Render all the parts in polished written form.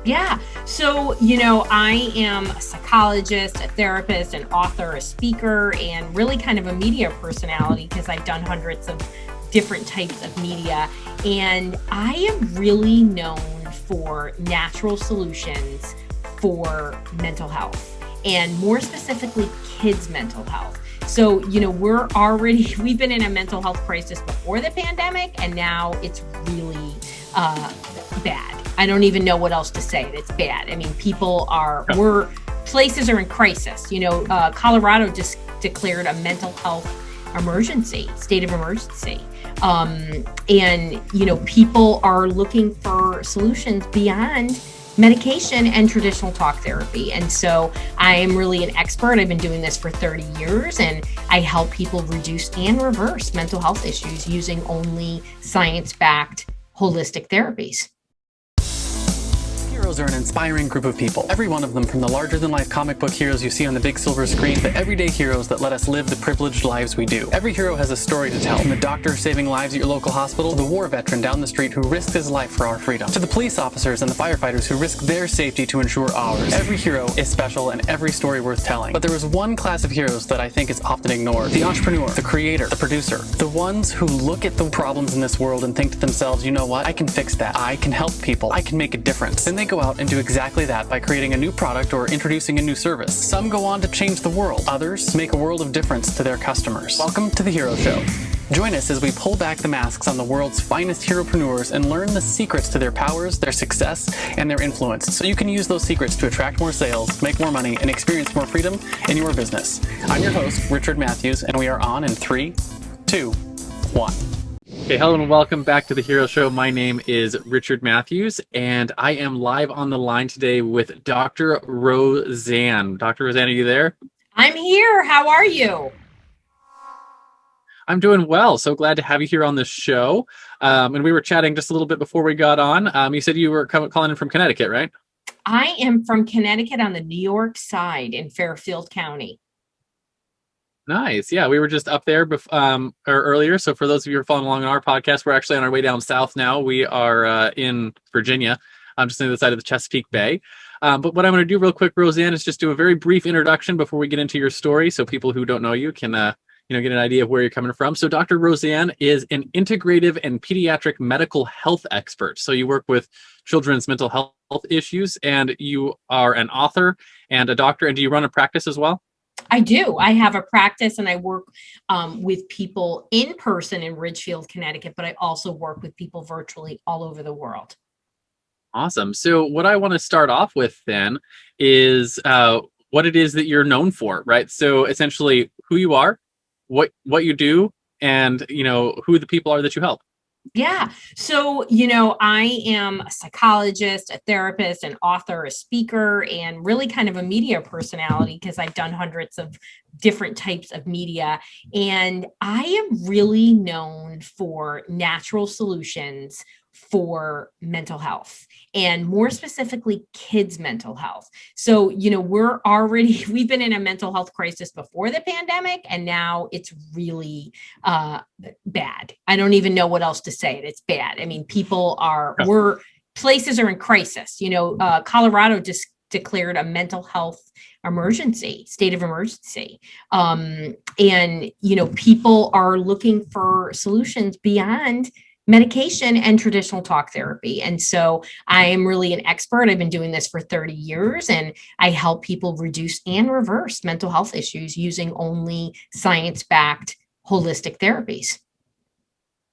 Yeah. So, I am a psychologist, a therapist, an author, a speaker, and really kind of a media personality because I've done hundreds of different types of media. And I am really known for natural solutions for mental health and more specifically, kids' mental health. So, we've been in a mental health crisis before the pandemic, and now it's really bad. I don't even know what else to say. It's bad. I mean, places are in crisis. Colorado just declared a mental health state of emergency. People are looking for solutions beyond medication and traditional talk therapy. And so I am really an expert. I've been doing this for 30 years, and I help people reduce and reverse mental health issues using only science-backed holistic therapies. Heroes are an inspiring group of people. Every one of them, from the larger-than-life comic book heroes you see on the big silver screen, to everyday heroes that let us live the privileged lives we do. Every hero has a story to tell, from the doctor saving lives at your local hospital, to the war veteran down the street who risked his life for our freedom, to the police officers and the firefighters who risk their safety to ensure ours. Every hero is special and every story worth telling. But there is one class of heroes that I think is often ignored: the entrepreneur, the creator, the producer, the ones who look at the problems in this world and think to themselves, you know what, I can fix that. I can help people. I can make a difference. Then they go out and do exactly that by creating a new product or introducing a new service. Some go on to change the world. Others make a world of difference to their customers. Welcome to The Hero Show. Join us as we pull back the masks on the world's finest heropreneurs and learn the secrets to their powers, their success, and their influence, so you can use those secrets to attract more sales, make more money, and experience more freedom in your business. I'm your host, Richard Matthews, and we are on in 3, 2, 1. Okay, hello and welcome back to The Hero Show. My name is Richard Matthews, and I am live on the line today with Dr. Roseann. Dr. Roseann, are you there? I'm here. How are you? I'm doing well. So glad to have you here on the show. And we were chatting just a little bit before we got on. You said you were calling in from Connecticut, right? I am from Connecticut on the New York side in Fairfield County. Nice. Yeah, we were just up there earlier. So for those of you who are following along on our podcast, we're actually on our way down south now. We are in Virginia. I'm just on the other side of the Chesapeake Bay. But what I'm going to do real quick, Roseann, is just do a very brief introduction before we get into your story, so people who don't know you can get an idea of where you're coming from. So Dr. Roseann is an integrative and pediatric medical health expert. So you work with children's mental health issues, and you are an author and a doctor. And do you run a practice as well? I do. I have a practice, and I work with people in person in Ridgefield, Connecticut, but I also work with people virtually all over the world. Awesome. So what I want to start off with then is what it is that you're known for, right? So essentially who you are, what you do, and who the people are that you help. Yeah. So, I am a psychologist, a therapist, an author, a speaker, and really kind of a media personality because I've done hundreds of different types of media. And I am really known for natural solutions for mental health and more specifically kids' mental health. So, we've been in a mental health crisis before the pandemic, and now it's really bad. I don't even know what else to say. It's bad. I mean, places are in crisis. Colorado just declared a mental health state of emergency. People are looking for solutions beyond medication and traditional talk therapy. And so I am really an expert. I've been doing this for 30 years, and I help people reduce and reverse mental health issues using only science-backed holistic therapies.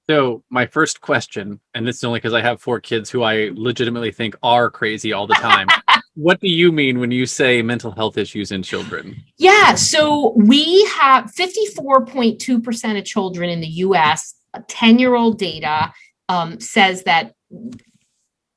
So my first question, and this is only because I have 4 kids who I legitimately think are crazy all the time. What do you mean when you say mental health issues in children? Yeah, so we have 54.2% of children in the U.S. 10-year-old data says that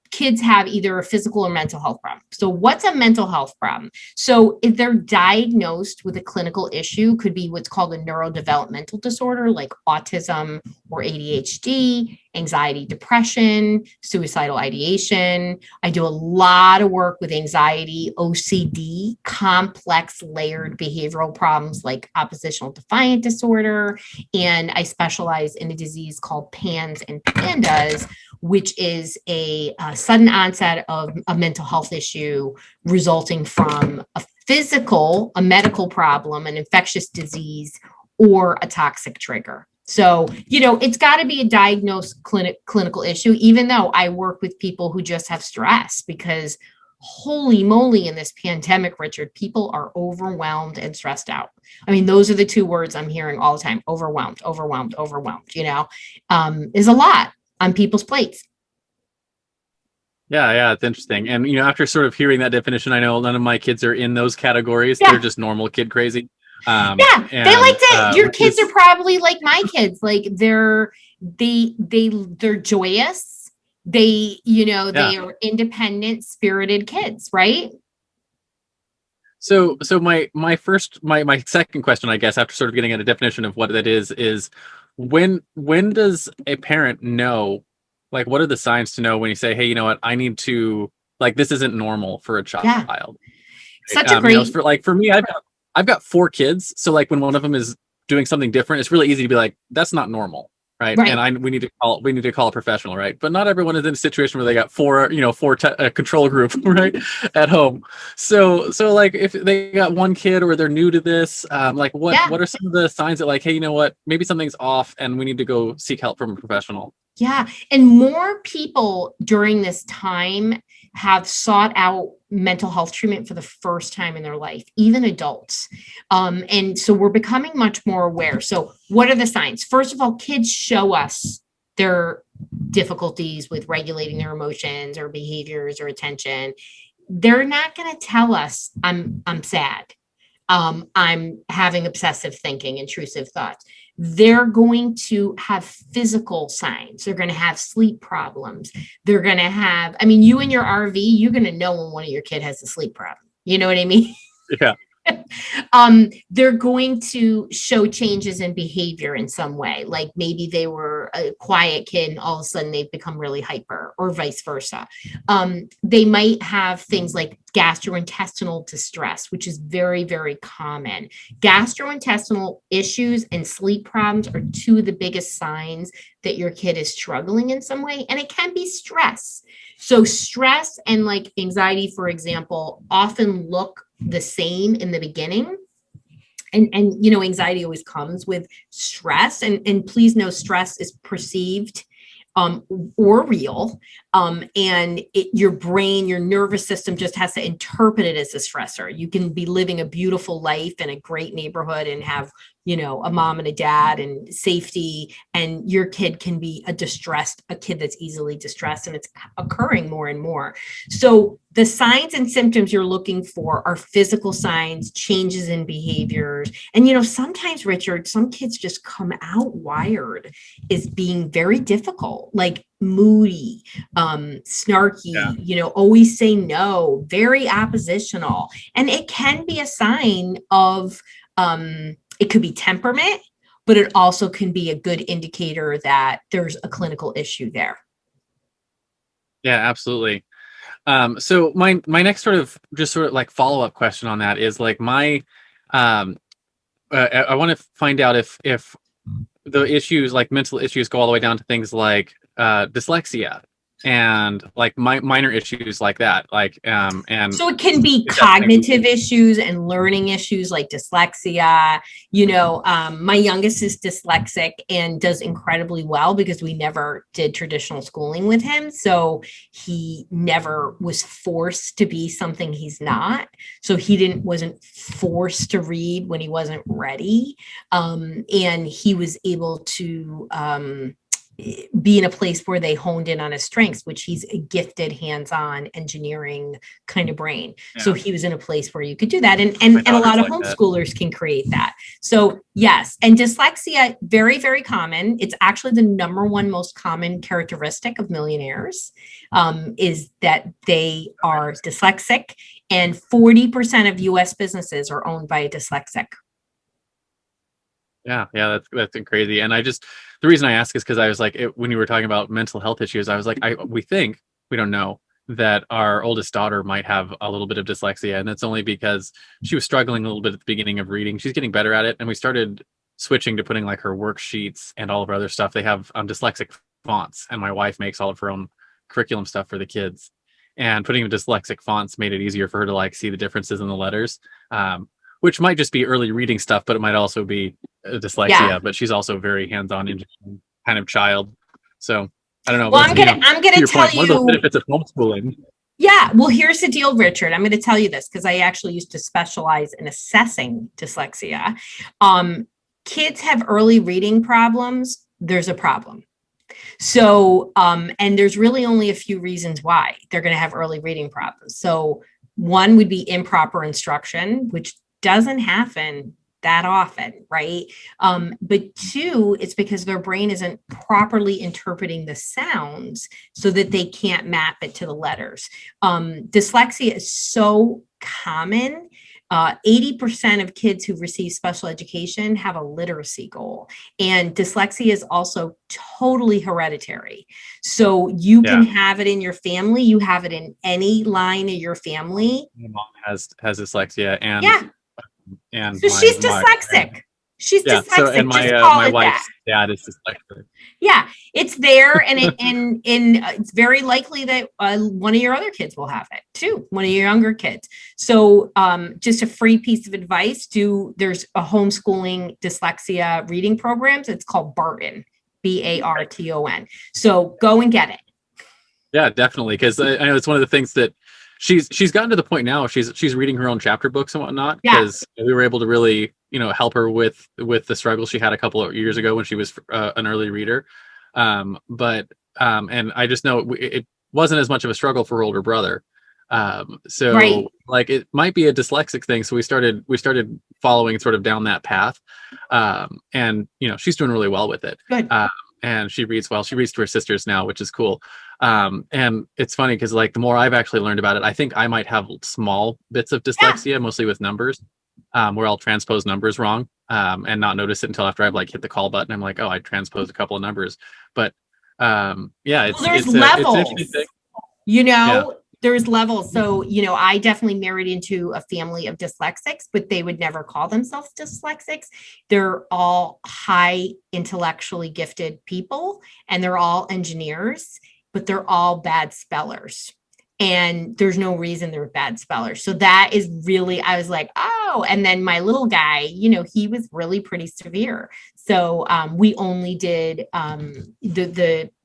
kids have either a physical or mental health problem. So what's a mental health problem? So if they're diagnosed with a clinical issue, could be what's called a neurodevelopmental disorder like autism or ADHD, anxiety, depression, suicidal ideation. I do a lot of work with anxiety, OCD, complex layered behavioral problems like oppositional defiant disorder. And I specialize in a disease called PANS and PANDAS, which is a sudden onset of a mental health issue resulting from a medical problem, an infectious disease, or a toxic trigger. So, it's got to be a diagnosed clinical issue, even though I work with people who just have stress, because holy moly, in this pandemic, Richard, people are overwhelmed and stressed out. I mean, those are the two words I'm hearing all the time: overwhelmed, overwhelmed, overwhelmed, is a lot on people's plates. Yeah, it's interesting. And after sort of hearing that definition, I know none of my kids are in those categories. Yeah. They're just normal kid crazy. They like to. Your kids are probably like my kids. Like they're joyous. They are independent, spirited kids, right? So my second question, I guess, after sort of getting at a definition of what that is when does a parent know? Like, what are the signs to know when you say, hey, you know what, I need to, like, this isn't normal for a child. Yeah. Such a great... for me, I've got 4 kids. So like when one of them is doing something different, it's really easy to be like, that's not normal. Right. And we need to call a professional. Right. But not everyone is in a situation where they got 4 control group right at home. So like if they got one kid or they're new to this, what are some of the signs that like, hey, you know what, maybe something's off and we need to go seek help from a professional? Yeah. And more people during this time have sought out mental health treatment for the first time in their life, even adults. And so we're becoming much more aware. So what are the signs? First of all, kids show us their difficulties with regulating their emotions or behaviors or attention. They're not going to tell us, I'm sad. I'm having obsessive thinking, intrusive thoughts. They're going to have physical signs. They're going to have sleep problems. They're going to have, you in your RV, you're going to know when one of your kid has a sleep problem. You know what I mean? Yeah. They're going to show changes in behavior in some way. Like maybe they were a quiet kid and all of a sudden they've become really hyper, or vice versa. They might have things like gastrointestinal distress, which is very, very common. Gastrointestinal issues and sleep problems are 2 of the biggest signs that your kid is struggling in some way. And it can be stress. So stress and like anxiety, for example, often look the same in the beginning. And anxiety always comes with stress. And please know, stress is perceived or real. And your brain, your nervous system just has to interpret it as a stressor. You can be living a beautiful life in a great neighborhood and have, a mom and a dad and safety, and your kid can be a kid that's easily distressed, and it's occurring more and more. So the signs and symptoms you're looking for are physical signs, changes in behaviors. And, sometimes, Richard, some kids just come out wired as being very difficult, like moody, snarky, always say no, very oppositional. And it can be a sign of, it could be temperament, but it also can be a good indicator that there's a clinical issue there. Yeah, absolutely. So my next sort of like follow-up question on that is like I want to find out if the issues, like mental issues, go all the way down to things like dyslexia and like minor issues like that, and so it can be cognitive issues and learning issues like dyslexia. My youngest is dyslexic and does incredibly well because we never did traditional schooling with him, so he never was forced to be something he's not. So he wasn't forced to read when he wasn't ready, and he was able to be in a place where they honed in on his strengths, which he's a gifted, hands-on engineering kind of brain. Yeah. So he was in a place where you could do that. And a lot of homeschoolers can create that. So yes. And dyslexia, very, very common. It's actually the number 1 most common characteristic of millionaires, is that they are dyslexic, and 40% of US businesses are owned by a dyslexic. Yeah, that's crazy. And the reason I ask is because I was like, when you were talking about mental health issues, I was like, we don't know that our oldest daughter might have a little bit of dyslexia, and that's only because she was struggling a little bit at the beginning of reading. She's getting better at it, and we started switching to putting like her worksheets and all of her other stuff. They have dyslexic fonts, and my wife makes all of her own curriculum stuff for the kids. And putting in dyslexic fonts made it easier for her to like see the differences in the letters, which might just be early reading stuff, but it might also be dyslexia. Yeah. But she's also very hands-on, interesting kind of child. So I don't know. Well, I'm gonna tell point, one of those you. benefits of homeschooling. Yeah, well, here's the deal, Richard. I'm going to tell you this because I actually used to specialize in assessing dyslexia. Kids have early reading problems. There's a problem. So, and there's really only a few reasons why they're going to have early reading problems. So one would be improper instruction, which doesn't happen that often, right? But two, it's because their brain isn't properly interpreting the sounds so that they can't map it to the letters. Dyslexia is so common. 80% of kids who receive special education have a literacy goal, and dyslexia is also totally hereditary. So you can have it in your family. You have it in any line of your family. My mom has dyslexia, and so she's dyslexic. She's dyslexic. So, and my wife's dad is dyslexic. Yeah, it's there, and it's very likely that one of your other kids will have it too, one of your younger kids. So, just a free piece of advice: there's a homeschooling dyslexia reading programs. It's called Barton, Barton. So go and get it. Yeah, definitely, because I know it's one of the things that she's gotten to the point now. She's reading her own chapter books and whatnot, because we were able to really help her with the struggle she had a couple of years ago when she was an early reader. And I just know it wasn't as much of a struggle for her older brother. So like it might be a dyslexic thing. So we started following sort of down that path. And she's doing really well with it. Good. And she reads well. She reads to her sisters now, which is cool. And it's funny because like the more I've actually learned about it, I think I might have small bits of dyslexia, mostly with numbers, where I'll transpose numbers wrong and not notice it until after I've like hit the call button. I'm like, oh, I transposed a couple of numbers. But there's levels. There's levels. So, I definitely married into a family of dyslexics, but they would never call themselves dyslexics. They're all high intellectually gifted people, and they're all engineers, but they're all bad spellers. And there's no reason they're bad spellers. So that is really, I was like, oh, and then my little guy, he was really pretty severe. So we only did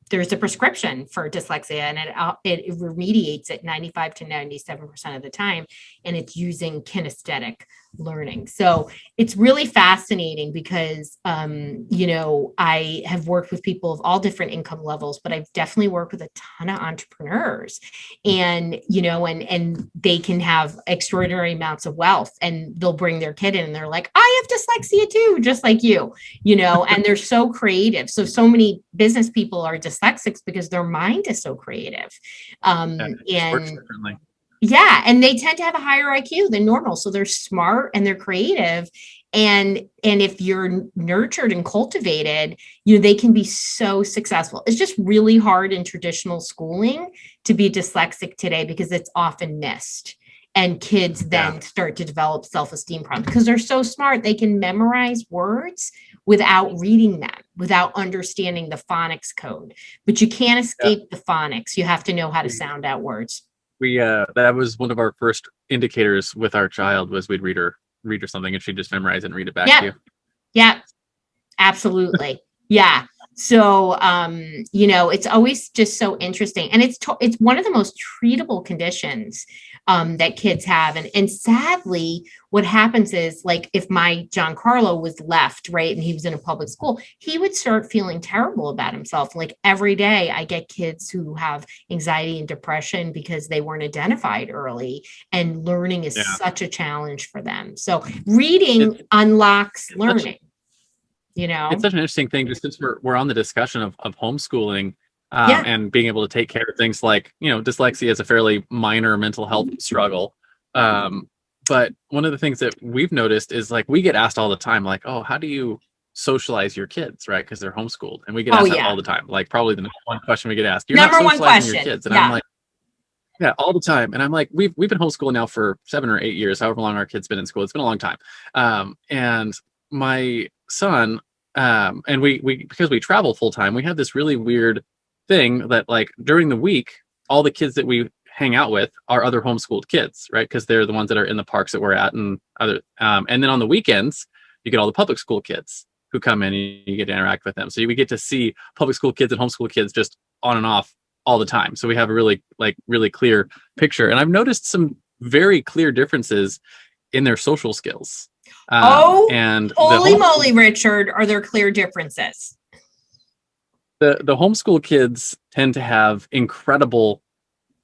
there's a prescription for dyslexia, and it remediates it 95 to 97% of the time. And it's using kinesthetic learning. So it's really fascinating because, I have worked with people of all different income levels, but I've definitely worked with a ton of entrepreneurs, and, and they can have extraordinary amounts of wealth, and they'll bring their kid in and they're like, I have dyslexia too, just like you, and they're so creative. So many business people are dyslexics because their mind is so creative. Yeah, and they tend to have a higher IQ than normal. So they're smart and they're creative. And if you're nurtured and cultivated, they can be so successful. It's just really hard in traditional schooling to be dyslexic today because it's often missed. And kids then start to develop self-esteem problems because they're so smart. They can memorize words without reading them, without understanding the phonics code. But you can't escape the phonics. You have to know how to sound out words. That was one of our first indicators with our child was we'd read her something and she'd just memorize it and read it back to you. Yeah, absolutely. Yeah. So, it's always just so interesting. And it's one of the most treatable conditions that kids have. And sadly, what happens is, like, if my John Carlo was left, right, and he was in a public school, he would start feeling terrible about himself. Like every day I get kids who have anxiety and depression because they weren't identified early, and learning is such a challenge for them. So reading unlocks learning. It's such an interesting thing, just since we're on the discussion of homeschooling and being able to take care of things like, dyslexia is a fairly minor mental health struggle. But one of the things that we've noticed is, like, we get asked all the time, like, oh, how do you socialize your kids, right? Because they're homeschooled. And we get asked that all the time. Like, probably the number one question we get asked. You're number not one socializing question. your kids. And I'm like, yeah, all the time. And I'm like, we've been homeschooling now for 7 or 8 years, however long our kid's been in school. It's been a long time. And my son and we because we travel full time, we have this really weird thing that like during the week, all the kids that we hang out with are other homeschooled kids, right? Because they're the ones that are in the parks that we're at and other. And then on the weekends, you get all the public school kids who come in and you get to interact with them. So we get to see public school kids and homeschool kids just on and off all the time. So we have a really clear picture. And I've noticed some very clear differences in their social skills. And holy moly, Richard, are there clear differences? The homeschool kids tend to have incredible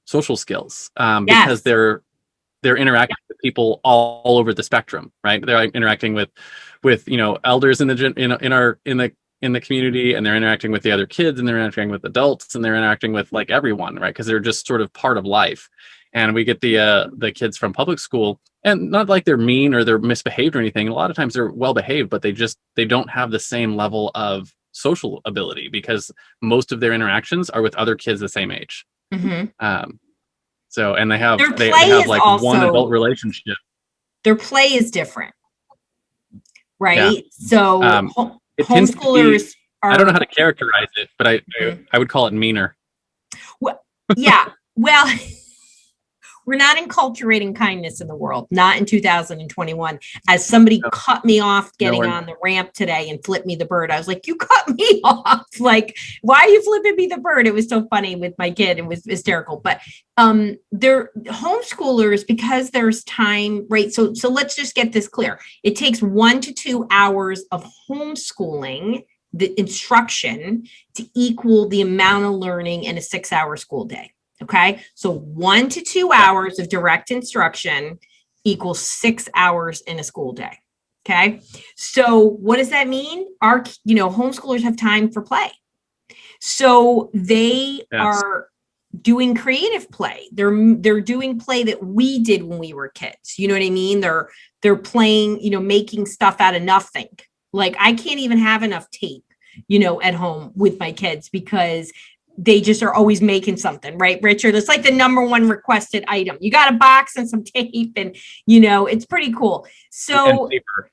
social skills because they're interacting with people all over the spectrum, right? They're interacting with elders in the community, and they're interacting with the other kids, and they're interacting with adults, and they're interacting with like everyone, right? Because they're just sort of part of life. And we get the kids from public school, and not like they're mean or they're misbehaved or anything. A lot of times they're well behaved, but they don't have the same level of social ability because most of their interactions are with other kids the same age. Mm-hmm. So, and they have like also, one adult relationship. Their play is different, right? Yeah. So homeschoolers I don't know how to characterize it, but I would call it meaner. Well, yeah. Well, we're not enculturating kindness in the world, not in 2021. As somebody cut me off getting on the ramp today and flipped me the bird, I was like, you cut me off. Like, why are you flipping me the bird? It was so funny with my kid. It was hysterical. But they're homeschoolers because there's time, right? So let's just get this clear. It takes 1 to 2 hours of homeschooling, the instruction, to equal the amount of learning in a 6-hour school day. Okay, so 1 to 2 hours of direct instruction equals 6 hours in a school day. Okay, so what does that mean? Our, homeschoolers have time for play. So they are doing creative play. They're doing play that we did when we were kids. You know what I mean? They're playing, making stuff out of nothing. Like I can't even have enough tape, at home with my kids because they just are always making something, right, Richard? It's like the number one requested item. You got a box and some tape, and it's pretty cool. So, and paper.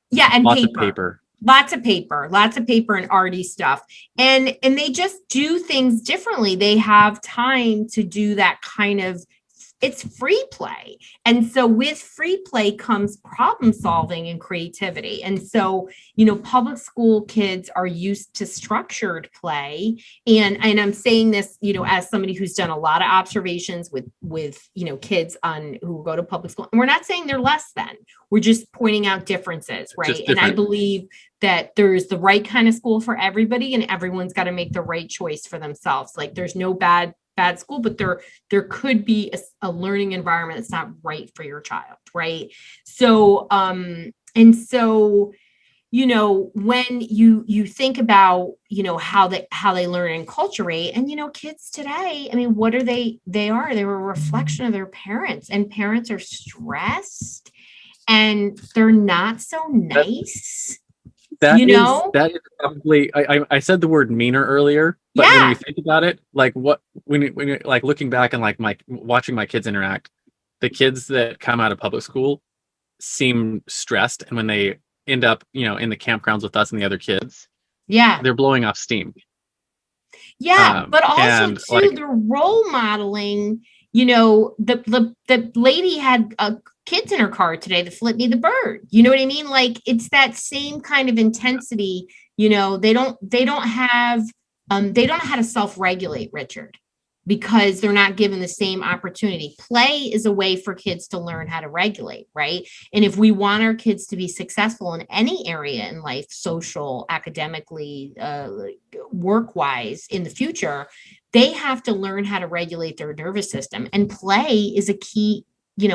Yeah, and lots paper. Lots of paper and arty stuff. And they just do things differently. They have time to do that kind of, it's free play. And so with free play comes problem solving and creativity. And so, public school kids are used to structured play. And I'm saying this, as somebody who's done a lot of observations with kids who go to public school. And we're not saying they're less than, we're just pointing out differences, right? And I believe that there's the right kind of school for everybody, and everyone's got to make the right choice for themselves. Like there's no bad school, but there could be a learning environment that's not right for your child, right? So when you think about how they learn and enculturate, and kids today, I mean, what are they? They're a reflection of their parents, and parents are stressed and they're not so nice. That is probably, I said the word meaner earlier, but when you think about it, like when you like looking back and like watching my kids interact, the kids that come out of public school seem stressed, and when they end up in the campgrounds with us and the other kids, they're blowing off steam. But also too, the role modeling, the lady had kids in her car today that flipped me the bird. You know what I mean? Like it's that same kind of intensity. They don't have they don't know how to self-regulate, Richard, because they're not given the same opportunity. Play is a way for kids to learn how to regulate, right? And if we want our kids to be successful in any area in life, social, academically, work-wise in the future, they have to learn how to regulate their nervous system. And play is a key,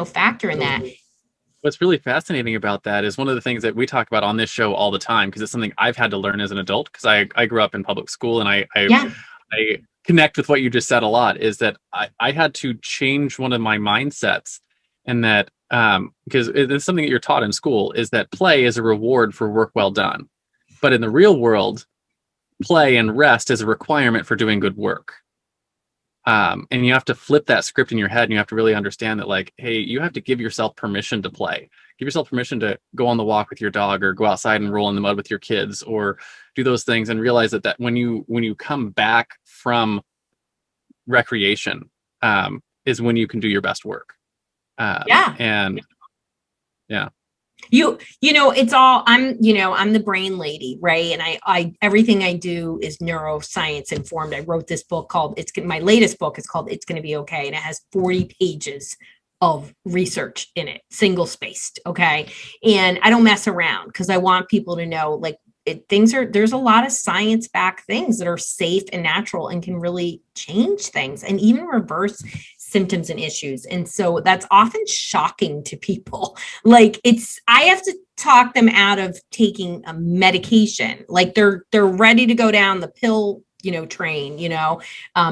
factor in that. What's really fascinating about that is one of the things that we talk about on this show all the time, because it's something I've had to learn as an adult, because I grew up in public school, and I connect with what you just said a lot, is that I had to change one of my mindsets, and that because it's something that you're taught in school, is that play is a reward for work well done. But in the real world, play and rest is a requirement for doing good work. And you have to flip that script in your head, and you have to really understand that, like, hey, you have to give yourself permission to play. Give yourself permission to go on the walk with your dog, or go outside and roll in the mud with your kids, or do those things, and realize that when you come back from recreation, is when you can do your best work. Yeah. And yeah. It's all, I'm the brain lady, right? And I everything I do is neuroscience informed. I wrote this book called my latest book is called It's Gonna Be Okay. And it has 40 pages of research in it, single spaced. Okay. And I don't mess around because I want people to know, like, there's a lot of science backed things that are safe and natural and can really change things and even reverse symptoms and issues. And so that's often shocking to people. Like, I have to talk them out of taking a medication. Like, they're ready to go down the pill, train,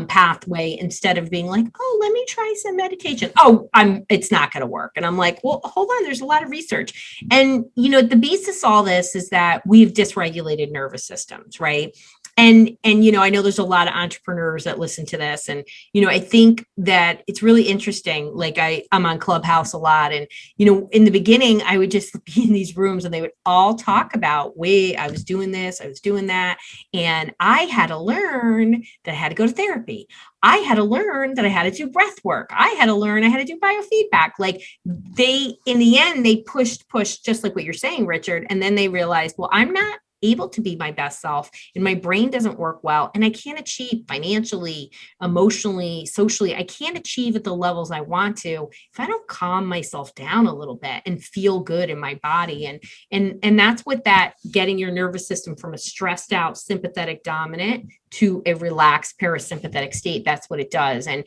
pathway, instead of being like, oh, let me try some medication. Oh, it's not going to work. And I'm like, well, hold on. There's a lot of research. And, the basis of all this is that we've dysregulated nervous systems, right? And I know there's a lot of entrepreneurs that listen to this. And, I think that it's really interesting. Like, I'm on Clubhouse a lot. And, in the beginning, I would just be in these rooms and they would all talk about, wait, I was doing this, I was doing that. And I had to learn that I had to go to therapy. I had to learn that I had to do breath work. I had to learn I had to do biofeedback. Like, in the end, they pushed, just like what you're saying, Richard. And then they realized, well, I'm not able to be my best self, and my brain doesn't work well, and I can't achieve financially, emotionally, socially. I can't achieve at the levels I want to if I don't calm myself down a little bit and feel good in my body. And that's what that getting your nervous system from a stressed out sympathetic dominant to a relaxed parasympathetic state. That's what it does. And,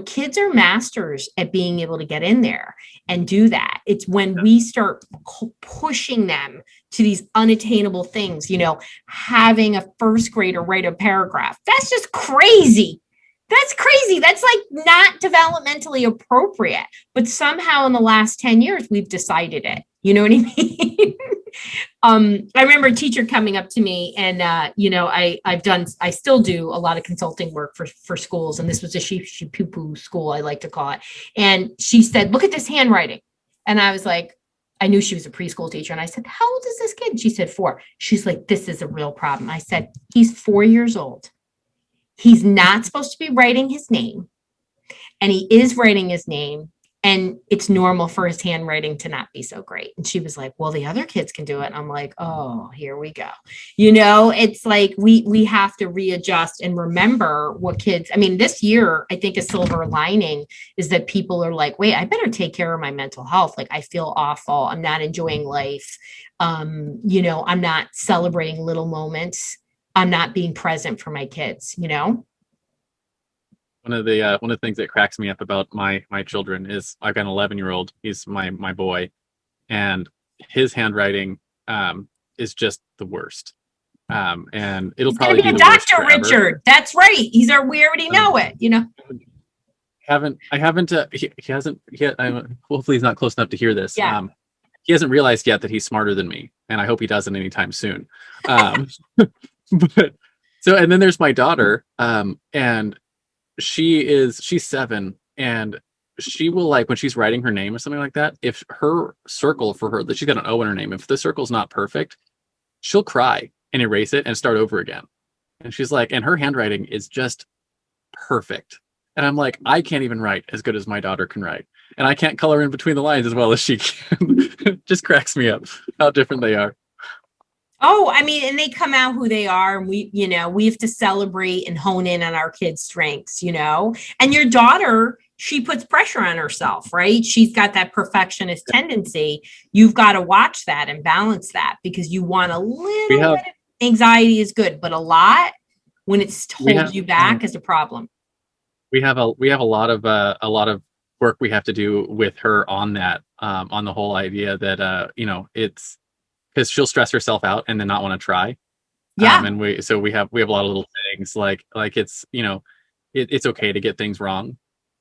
kids are masters at being able to get in there and do that. It's when we start pushing them to these unattainable things, having a first grader write a paragraph. That's just crazy. That's crazy. That's like not developmentally appropriate. But somehow in the last 10 years, we've decided it. You know what I mean? I remember a teacher coming up to me and, I still do a lot of consulting work for schools. And this was a she poo poo school, I like to call it. And she said, look at this handwriting. And I was like, I knew she was a preschool teacher. And I said, how old is this kid? And she said 4. She's like, this is a real problem. I said, he's 4 years old. He's not supposed to be writing his name. And he is writing his name. And it's normal for his handwriting to not be so great. And she was like, well, the other kids can do it. And I'm like, oh, here we go. It's like we have to readjust and remember what kids, this year, I think a silver lining is that people are like, wait, I better take care of my mental health. Like, I feel awful. I'm not enjoying life. I'm not celebrating little moments. I'm not being present for my kids, One of the things that cracks me up about my children is I've got an 11-year-old. He's my boy, and his handwriting is just the worst. And it'll He's probably be a the doctor, worst forever. Richard. That's right. We already know it. Hopefully he's not close enough to hear this. Yeah. He hasn't realized yet that he's smarter than me, and I hope he doesn't anytime soon. But so, and then there's my daughter, and she's 7, and she will, like, when she's writing her name or something like that, if her circle for her, that she's got an O in her name, if the circle's not perfect, she'll cry and erase it and start over again. And she's like, and her handwriting is just perfect. And I'm like, I can't even write as good as my daughter can write. And I can't color in between the lines as well as she can. It just cracks me up how different they are. Oh, and they come out who they are. And we have to celebrate and hone in on our kids' strengths, and your daughter, she puts pressure on herself, right? She's got that perfectionist tendency. You've got to watch that and balance that, because you want a little bit of anxiety is good, but a lot, when it's holds you back, is a problem. We have a lot of work we have to do with her on that, on the whole idea that, it's, because she'll stress herself out and then not want to try. Yeah. And we have a lot of little things like it's, it's okay to get things wrong.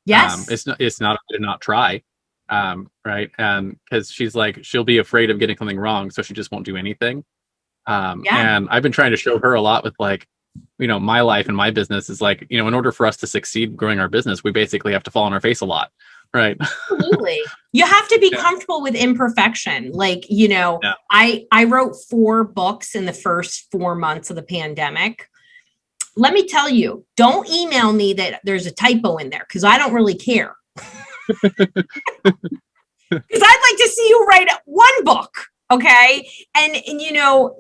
Yes. It's not okay to not try. Right. And because she's like, she'll be afraid of getting something wrong, so she just won't do anything. And I've been trying to show her a lot with, like, my life and my business is like, in order for us to succeed growing our business, we basically have to fall on our face a lot. Right. Absolutely. You have to be Yeah. comfortable with imperfection. Like, Yeah. I wrote 4 books in the first 4 months of the pandemic. Let me tell you, don't email me that there's a typo in there because I don't really care. Because I'd like to see you write 1 book. Okay. And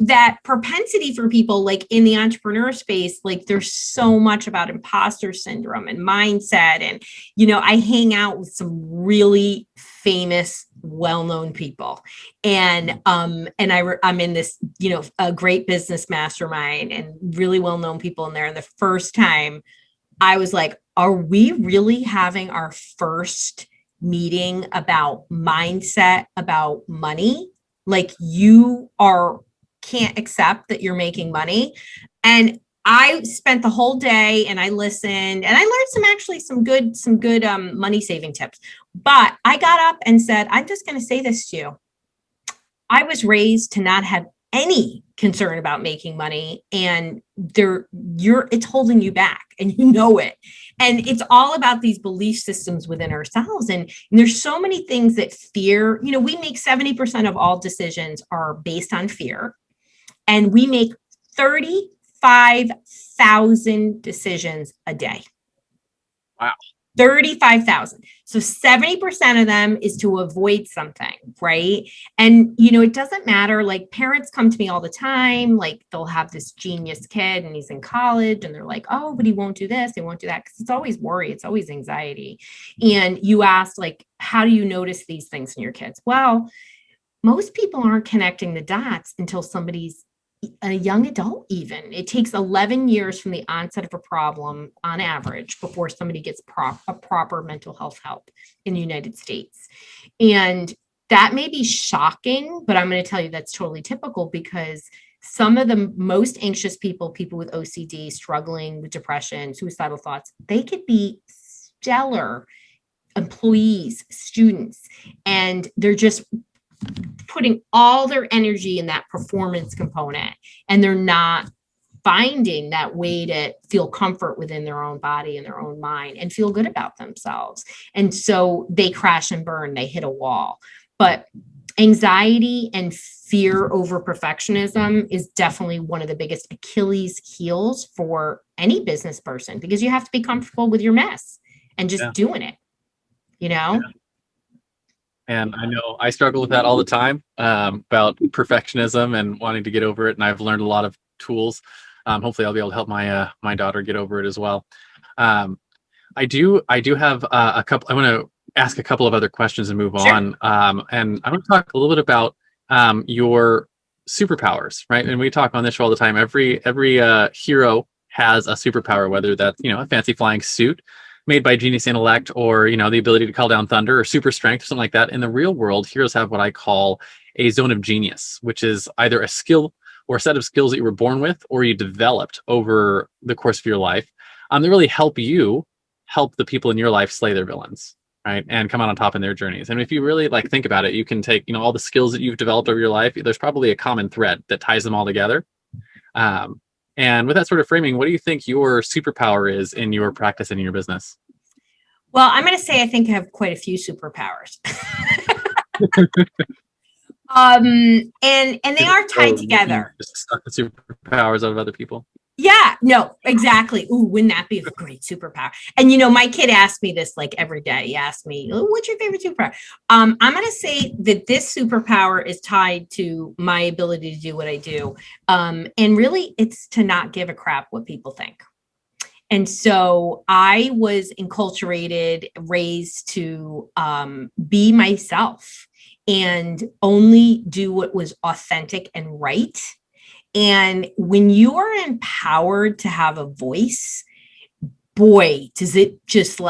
that propensity for people like in the entrepreneur space, like there's so much about imposter syndrome and mindset. And, I hang out with some really famous, well-known people. And I'm in this, a great business mastermind and really well-known people in there. And the first time I was like, are we really having our first meeting about mindset, about money? Like you can't accept that you're making money. And I spent the whole day and I listened and I learned some good money saving tips. But I got up and said, I'm just going to say this to you. I was raised to not have any concern about making money, and it's holding you back, and you know it. And it's all about these belief systems within ourselves. And there's so many things that fear, we make 70% of all decisions are based on fear. And we make 35,000 decisions a day. Wow. 35,000. So 70% of them is to avoid something, right? And, it doesn't matter. Like parents come to me all the time, like they'll have this genius kid and he's in college and they're like, oh, but he won't do this, he won't do that. Cause it's always worry. It's always anxiety. And you ask like, how do you notice these things in your kids? Well, most people aren't connecting the dots until somebody's a young adult. Even it takes 11 years from the onset of a problem on average before somebody gets a proper mental health help in the United States. And that may be shocking, but I'm going to tell you that's totally typical, because some of the most anxious people with OCD, struggling with depression, suicidal thoughts, they could be stellar employees, students, and they're just putting all their energy in that performance component, and they're not finding that way to feel comfort within their own body and their own mind and feel good about themselves. And so they crash and burn, they hit a wall. But anxiety and fear over perfectionism is definitely one of the biggest Achilles heels for any business person, because you have to be comfortable with your mess and just doing it, Yeah. And I know I struggle with that all the time, about perfectionism and wanting to get over it. And I've learned a lot of tools. Hopefully I'll be able to help my daughter get over it as well. I do have a couple. I want to ask a couple of other questions and move on. And I want to talk a little bit about your superpowers, right? And we talk on this show all the time. Every hero has a superpower, whether that's a fancy flying suit made by genius intellect, or the ability to call down thunder, or super strength, or something like that. In the real world, heroes have what I call a zone of genius, which is either a skill or a set of skills that you were born with or you developed over the course of your life, that really help the people in your life slay their villains, right, and come out on top in their journeys. And if you really think about it, you can take all the skills that you've developed over your life. There's probably a common thread that ties them all together. And with that sort of framing, what do you think your superpower is in your practice and in your business? Well, I'm going to say I think I have quite a few superpowers. And they are tied together. Just suck the superpowers out of other people. Yeah, no, exactly. Ooh, wouldn't that be a great superpower? And my kid asks me this every day. He asks me, oh, what's your favorite superpower? I'm going to say that this superpower is tied to my ability to do what I do. And really, it's to not give a crap what people think. And so I was enculturated, raised to be myself and only do what was authentic and right. And when you are empowered to have a voice, boy, does it just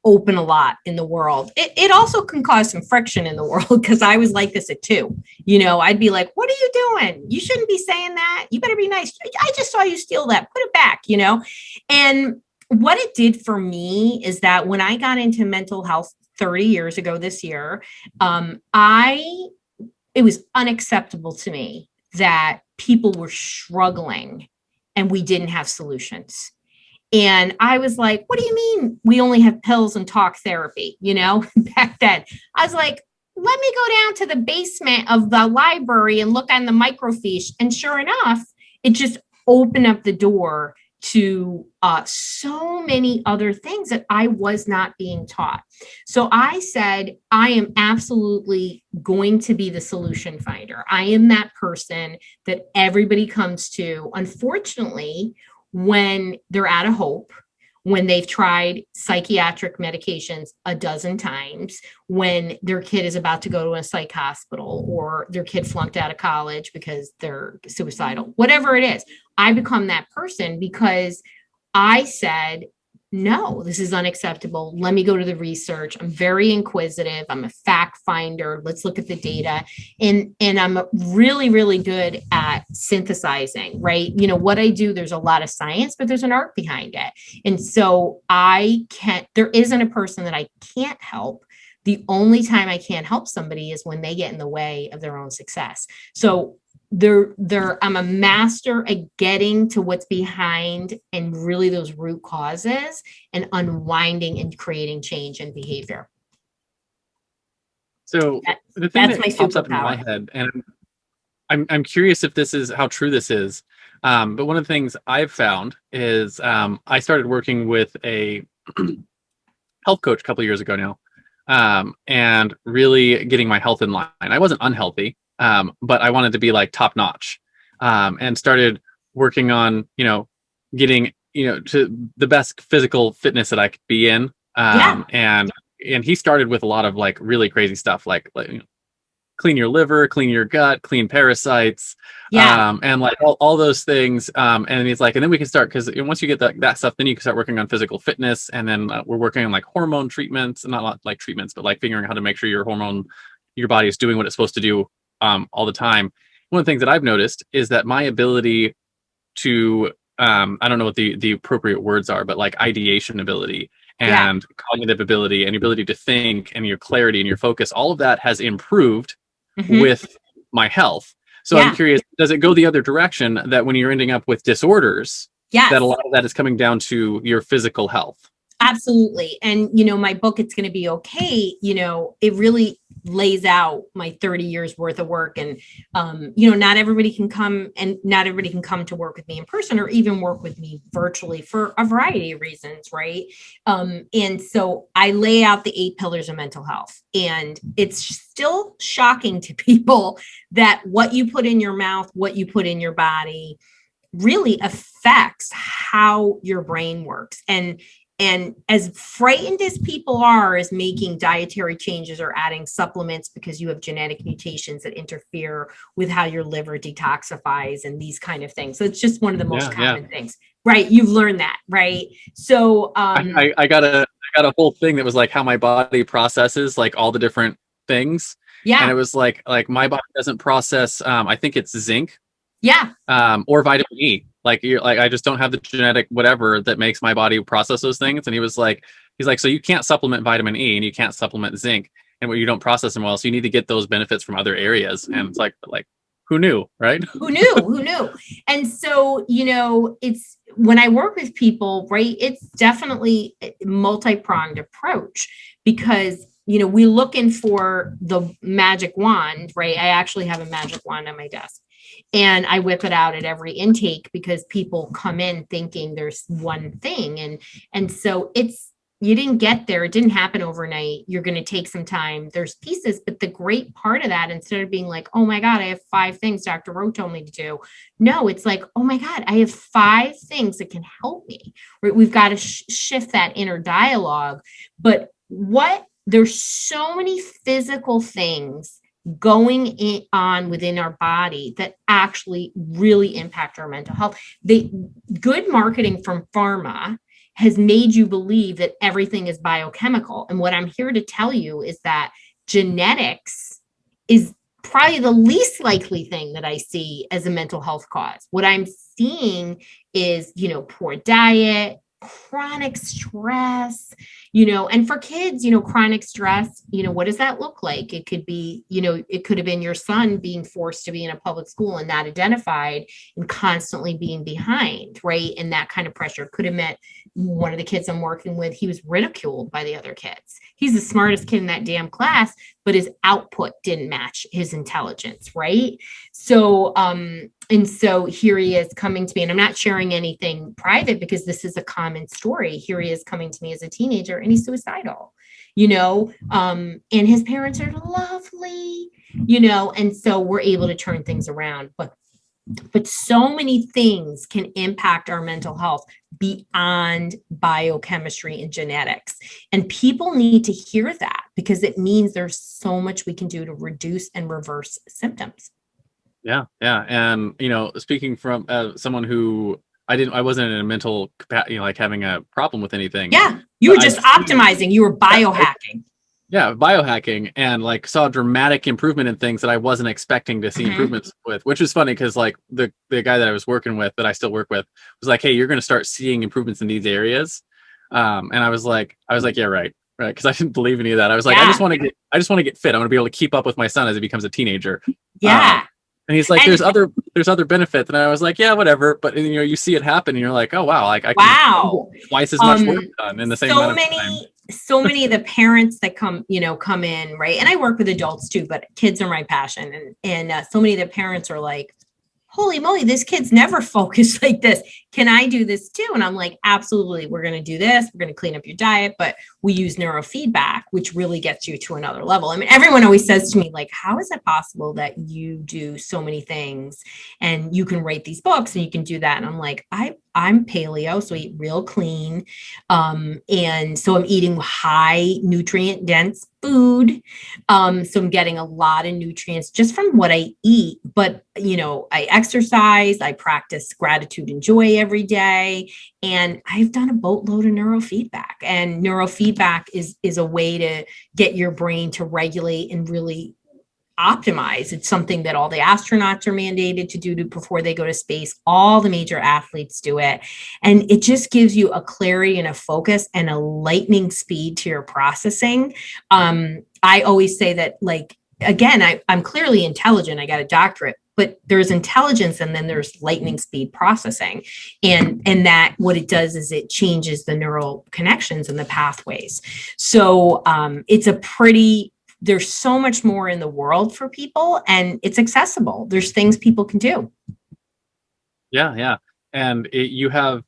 open a lot in the world. It also can cause some friction in the world, because I was like this at 2. I'd be like, what are you doing? You shouldn't be saying that. You better be nice. I just saw you steal that. Put it back, And what it did for me is that when I got into mental health 30 years ago this year, it was unacceptable to me that people were struggling and we didn't have solutions. And I was like, what do you mean we only have pills and talk therapy? Back then I was like, let me go down to the basement of the library and look on the microfiche. And sure enough, it just opened up the door to so many other things that I was not being taught. So I said, I am absolutely going to be the solution finder. I am that person that everybody comes to, unfortunately, when they're out of hope, when they've tried psychiatric medications a dozen times, when their kid is about to go to a psych hospital, or their kid flunked out of college because they're suicidal, whatever it is. I become that person because I said, no, this is unacceptable. Let me go to the research. I'm very inquisitive. I'm a fact finder. Let's look at the data. And I'm really, really good at synthesizing, right? What I do, there's a lot of science, but there's an art behind it. And so there isn't a person that I can't help. The only time I can't help somebody is when they get in the way of their own success. So I'm a master at getting to what's behind and really those root causes and unwinding and creating change in behavior. So the thing that pops up in my head, and I'm curious if this is how true this is. But one of the things I've found is I started working with a health coach a couple of years ago now, and really getting my health in line. I wasn't unhealthy. But I wanted to be like top notch, and started working on, getting, to the best physical fitness that I could be in. And he started with a lot of like really crazy stuff, like clean your liver, clean your gut, clean parasites, and like all those things. And he's like, and then we can start, because once you get that stuff, then you can start working on physical fitness. And then we're working on like hormone treatments, not like treatments, but like figuring out how to make sure your body is doing what it's supposed to do all the time. One of the things that I've noticed is that my ability to, I don't know what the appropriate words are, but like ideation ability and cognitive ability and your ability to think and your clarity and your focus, all of that has improved with my health. So I'm curious, does it go the other direction, that when you're ending up with disorders, that a lot of that is coming down to your physical health? Absolutely. And, my book, It's Going to Be Okay, it really lays out my 30 years worth of work. And, not everybody can come to work with me in person or even work with me virtually for a variety of reasons. Right. And so I lay out the 8 pillars of mental health, and it's still shocking to people that what you put in your mouth, what you put in your body really affects how your brain works. And as frightened as people are as making dietary changes or adding supplements because you have genetic mutations that interfere with how your liver detoxifies and these kind of things. So it's just one of the most common things, right? You've learned that, right? So I got a whole thing that was like how my body processes like all the different things. Yeah. And it was like my body doesn't process, I think it's zinc. Yeah. Or vitamin E. I just don't have the genetic whatever that makes my body process those things. And he's like, so you can't supplement vitamin E and you can't supplement zinc, and you don't process them well. So you need to get those benefits from other areas. And it's like, who knew, right? Who knew? And so, it's when I work with people, right, it's definitely a multi-pronged approach, because we're looking for the magic wand, right? I actually have a magic wand on my desk, and I whip it out at every intake because people come in thinking there's one thing. And so you didn't get there. It didn't happen overnight. You're going to take some time. There's pieces, but the great part of that, instead of being like, oh my God, I have 5 things Dr. Rowe told me to do. No, it's like, oh my God, I have 5 things that can help me. Right? We've got to shift that inner dialogue. But there's so many physical things going on within our body that actually really impact our mental health. The good marketing from pharma has made you believe that everything is biochemical. And what I'm here to tell you is that genetics is probably the least likely thing that I see as a mental health cause. What I'm seeing is, poor diet, chronic stress, you know, and for kids, you know, chronic stress, you know, what does that look like? It could be, you know, it could have been your son being forced to be in a public school and not identified and constantly being behind, right? And that kind of pressure could have meant one of the kids I'm working with, he was ridiculed by the other kids. He's the smartest kid in that damn class, but his output didn't match his intelligence, right? So, and so here he is coming to me, and I'm not sharing anything private because this is a common story. Here he is coming to me as a teenager, and he's suicidal, you know, and his parents are lovely, you know, and so we're able to turn things around. But so many things can impact our mental health beyond biochemistry and genetics. And people need to hear that because it means there's so much we can do to reduce and reverse symptoms. Yeah. Yeah. And, you know, speaking from someone who I wasn't in a mental capacity, you know, like having a problem with anything. Yeah. You were just optimizing. You were biohacking. Yeah, biohacking, and like saw dramatic improvement in things that I wasn't expecting to see improvements with, which is funny because like the guy that I was working with, that I still work with, was like, "Hey, you're going to start seeing improvements in these areas," and I was like, "Yeah, right," because I didn't believe any of that. I was like, "I just want to get fit. I want to be able to keep up with my son as he becomes a teenager." Yeah. And he's like, "There's other benefits," and I was like, "Yeah, whatever." But you know, you see it happen, and you're like, "Oh wow, like I can get twice as much work done in the same amount of time." So many of the parents that come in, right? And I work with adults too, but kids are my passion. And so many of the parents are like, holy moly, this kid's never focused like this. Can I do this too? And I'm like, absolutely. We're going to do this. We're going to clean up your diet, but we use neurofeedback, which really gets you to another level. I mean, everyone always says to me, like, how is it possible that you do so many things and you can write these books and you can do that? And I'm like, I'm paleo, so I eat real clean. And so I'm eating high nutrient dense food. So I'm getting a lot of nutrients just from what I eat. But, you know, I exercise, I practice gratitude and joy every day. And I've done a boatload of neurofeedback. And neurofeedback is a way to get your brain to regulate and really optimize. It's something that all the astronauts are mandated to do before they go to space. All the major athletes do it. And it just gives you a clarity and a focus and a lightning speed to your processing. I always say that, like, again, I'm clearly intelligent. I got a doctorate, but there's intelligence and then there's lightning speed processing. And that what it does is it changes the neural connections and the pathways. So there's so much more in the world for people, and it's accessible. There's things people can do. Yeah, yeah. And you have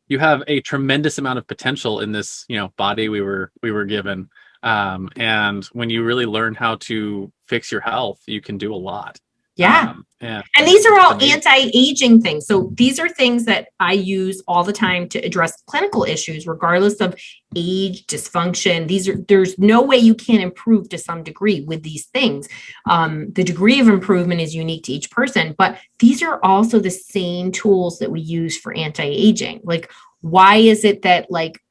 a tremendous amount of potential in this, you know, body we were given. And when you really learn how to fix your health, you can do a lot. Yeah. And these are all anti-aging things. So these are things that I use all the time to address clinical issues, regardless of age, dysfunction. There's no way you can't improve to some degree with these things. The degree of improvement is unique to each person, but these are also the same tools that we use for anti-aging. Like, why is it that like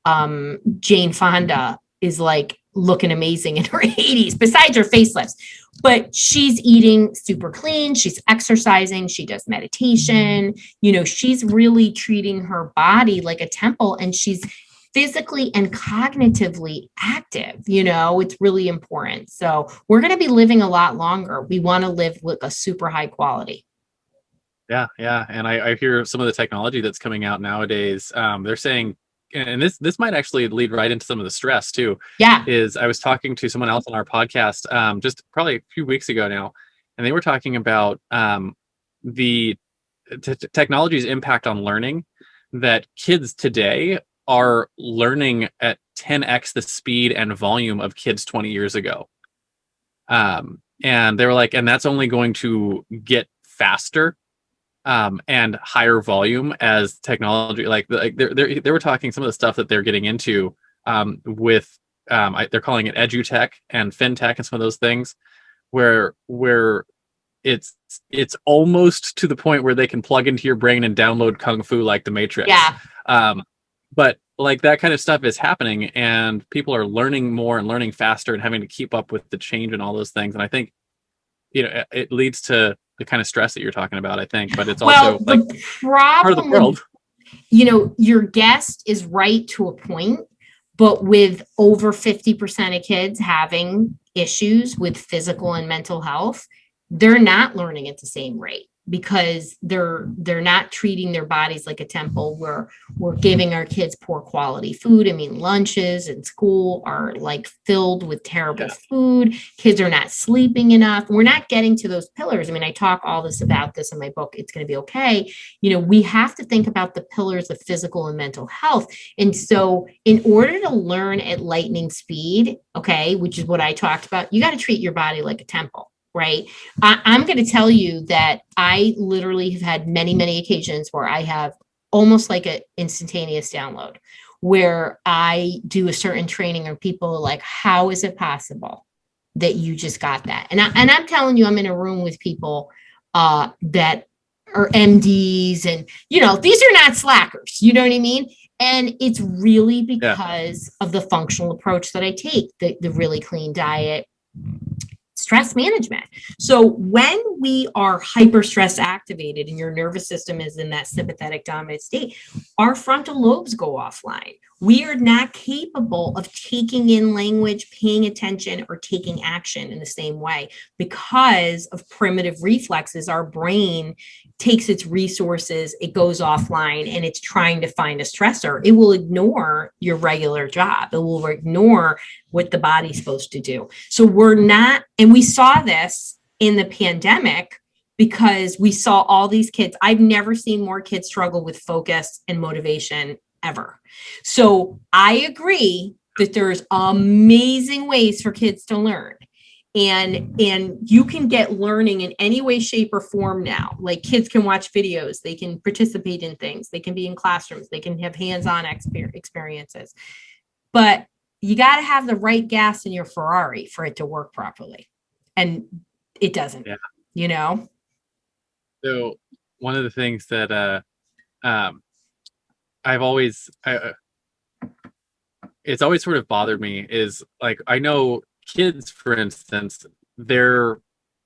Jane Fonda is like looking amazing in her 80s, besides her facelifts? But she's eating super clean. She's exercising. She does meditation. You know, she's really treating her body like a temple, and she's physically and cognitively active. You know, it's really important. So we're going to be living a lot longer. We want to live with a super high quality. Yeah. Yeah. And I hear some of the technology that's coming out nowadays. They're saying, and this might actually lead right into some of the stress too. Yeah. Is I was talking to someone else on our podcast just probably a few weeks ago now, and they were talking about the technology's impact on learning, that kids today are learning at 10x the speed and volume of kids 20 years ago. And they were like, and that's only going to get faster and higher volume as technology, they were talking some of the stuff that they're getting into with they're calling it edutech and fintech and some of those things where it's almost to the point where they can plug into your brain and download kung fu like the Matrix. Yeah. But like that kind of stuff is happening, and people are learning more and learning faster and having to keep up with the change and all those things. And I think, you know, it leads to the kind of stress that you're talking about, I think, but it's also like part of the world. your guest is right to a point, but with over 50% of kids having issues with physical and mental health, they're not learning at the same rate because they're not treating their bodies like a temple. We're giving our kids poor quality food. I mean, lunches in school are like filled with terrible food. Kids are not sleeping enough. We're not getting to those pillars. I mean, I talk all this about this in my book, It's Going to Be Okay. We have to think about the pillars of physical and mental health. And so in order to learn at lightning speed, okay, which is what I talked about, you got to treat your body like a temple. Right. I'm going to tell you that I literally have had many, many occasions where I have almost like an instantaneous download where I do a certain training and people are like, how is it possible that you just got that? And I'm telling you, I'm in a room with people that are MDs and, these are not slackers. You know what I mean? And it's really because of the functional approach that I take, the really clean diet, stress management. So when we are hyper stress activated and your nervous system is in that sympathetic dominant state, our frontal lobes go offline. We are not capable of taking in language, paying attention, or taking action in the same way because of primitive reflexes. Our brain takes its resources, it goes offline, and it's trying to find a stressor. It will ignore your regular job. It will ignore what the body's supposed to do. So we're not, and we saw this in the pandemic because we saw all these kids. I've never seen more kids struggle with focus and motivation ever. So I agree that there's amazing ways for kids to learn. And you can get learning in any way, shape, or form now. Like kids can watch videos, they can participate in things, they can be in classrooms, they can have hands-on experiences. But you got to have the right gas in your Ferrari for it to work properly. And it doesn't, So one of the things that it's always sort of bothered me is like, I know kids, for instance, they're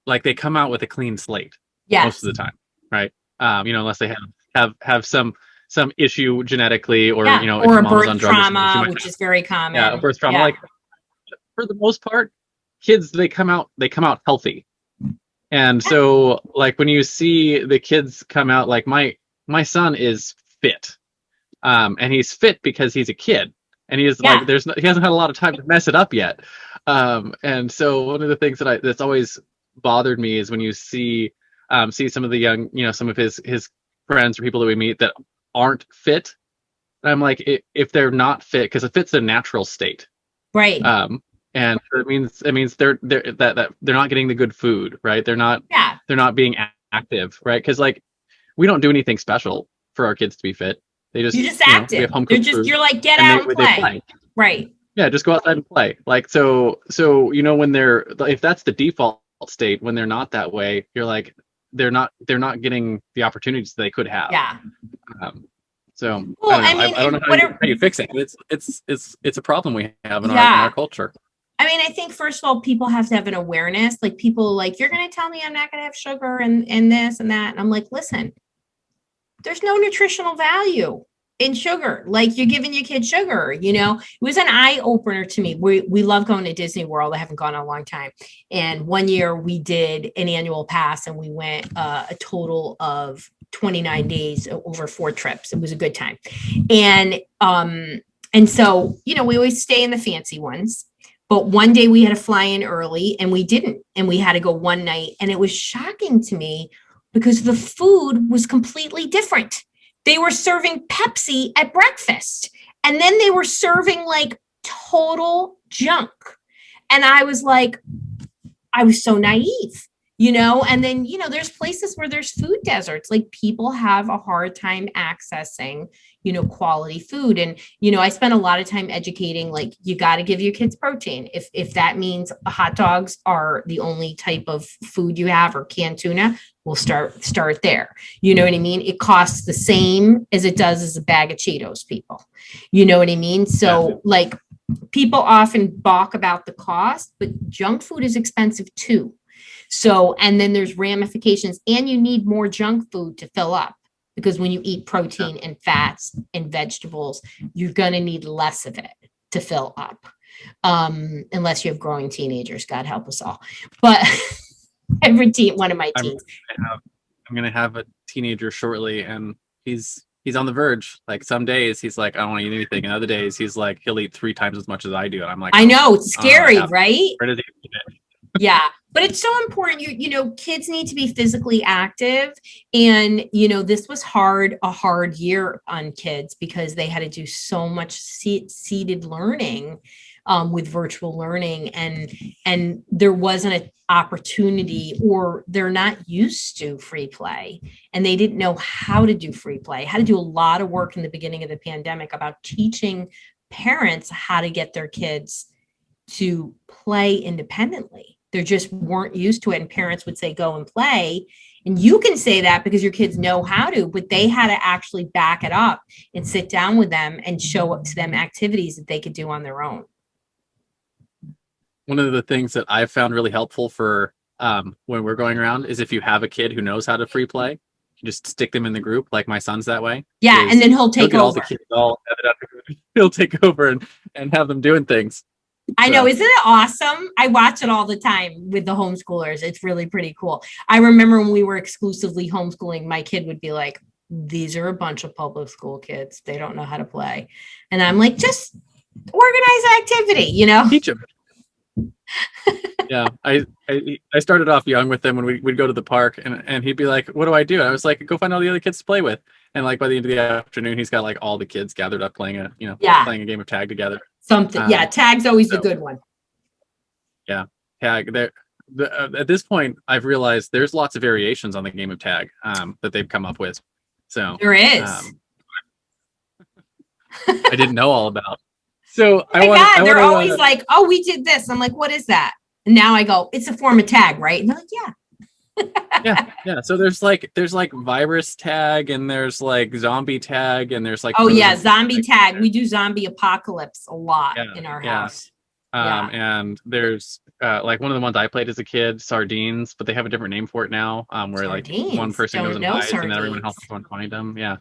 like, they come out with a clean slate most of the time, right? Unless they have some issue genetically or, or a birth trauma, which is very common. Yeah, a birth trauma. Like for the most part, kids, they come out healthy. And so like when you see the kids come out, like my son is fit. And he's fit because he's a kid. And he is he hasn't had a lot of time to mess it up yet. And so one of the things that's always bothered me is when you see some of the young, some of his friends or people that we meet that aren't fit. And I'm like, if they're not fit, because it fits their natural state. Right. And it means they're not getting the good food, right? They're not being active, right? Because like we don't do anything special for our kids to be fit. You're just active. We have home cooked food, you're like, get out and play. Right. Yeah, just go outside and play. Like so when if that's the default state, when they're not that way, you're like, they're not getting the opportunities they could have. Yeah. So I don't know how you fix it. It's a problem we have in our culture. I mean, I think first of all, people have to have an awareness. Like people are like, you're going to tell me I'm not going to have sugar and this and that. And I'm like, listen, there's no nutritional value in sugar. Like you're giving your kid sugar, it was an eye opener to me. We love going to Disney World. I haven't gone in a long time. And one year we did an annual pass and we went a total of 29 days over 4 trips. It was a good time. And so, we always stay in the fancy ones. But one day we had to fly in early and we didn't. And we had to go one night. And it was shocking to me because the food was completely different. They were serving Pepsi at breakfast. And then they were serving like total junk. And I was like, I was so naive, and then, there's places where there's food deserts, like people have a hard time accessing, quality food. And, I spent a lot of time educating, like, you got to give your kids protein. If that means hot dogs are the only type of food you have or canned tuna, we'll start there. You know what I mean? It costs the same as it does as a bag of Cheetos, people. You know what I mean? So like people often balk about the cost, but junk food is expensive too. So, and then there's ramifications and you need more junk food to fill up. because when you eat protein and fats and vegetables, you're going to need less of it to fill up. Unless you have growing teenagers, God help us all. But one of my teens. I'm going to have a teenager shortly, and he's on the verge. Like some days he's like, I don't want to eat anything. And other days he's like, he'll eat 3 times as much as I do. And I'm like, I know, it's scary, right? Where does he eat it? Yeah. But it's so important. You know, kids need to be physically active. And, you know, this was a hard year on kids because they had to do so much seated learning with virtual learning. And there wasn't an opportunity, or they're not used to free play. And they didn't know how to do free play. Had to do a lot of work in the beginning of the pandemic about teaching parents how to get their kids to play independently. They just weren't used to it. And parents would say, go and play. And you can say that because your kids know how to, but they had to actually back it up and sit down with them and show up to them activities that they could do on their own. One of the things that I've found really helpful for when we're going around is if you have a kid who knows how to free play, you just stick them in the group. Like my son's that way. Yeah. And then he'll take over. All the kids he'll take over and have them doing things. I know. Isn't it awesome? I watch it all the time with the homeschoolers. It's really pretty cool. I remember when we were exclusively homeschooling, my kid would be like, these are a bunch of public school kids. They don't know how to play. And I'm like, just organize activity, you know? Teach them. Yeah. I started off young with them when we'd go to the park and he'd be like, what do I do? And I was like, go find all the other kids to play with. And like by the end of the afternoon, he's got like all the kids gathered up playing a game of tag together. Something. Tag's always the good one. Yeah. Tag. At this point, I've realized there's lots of variations on the game of tag that they've come up with. So there is. I didn't know all about. So they're always like, oh, we did this. I'm like, what is that? And now I go, it's a form of tag, right? And they're like, yeah. yeah. So there's like virus tag, and there's like zombie tag, and there's like zombie tag. We do zombie apocalypse a lot in our house. And there's like one of the ones I played as a kid, sardines, but they have a different name for it now. Where sardines. Like one person goes and hides, and then everyone else can find them. Yeah.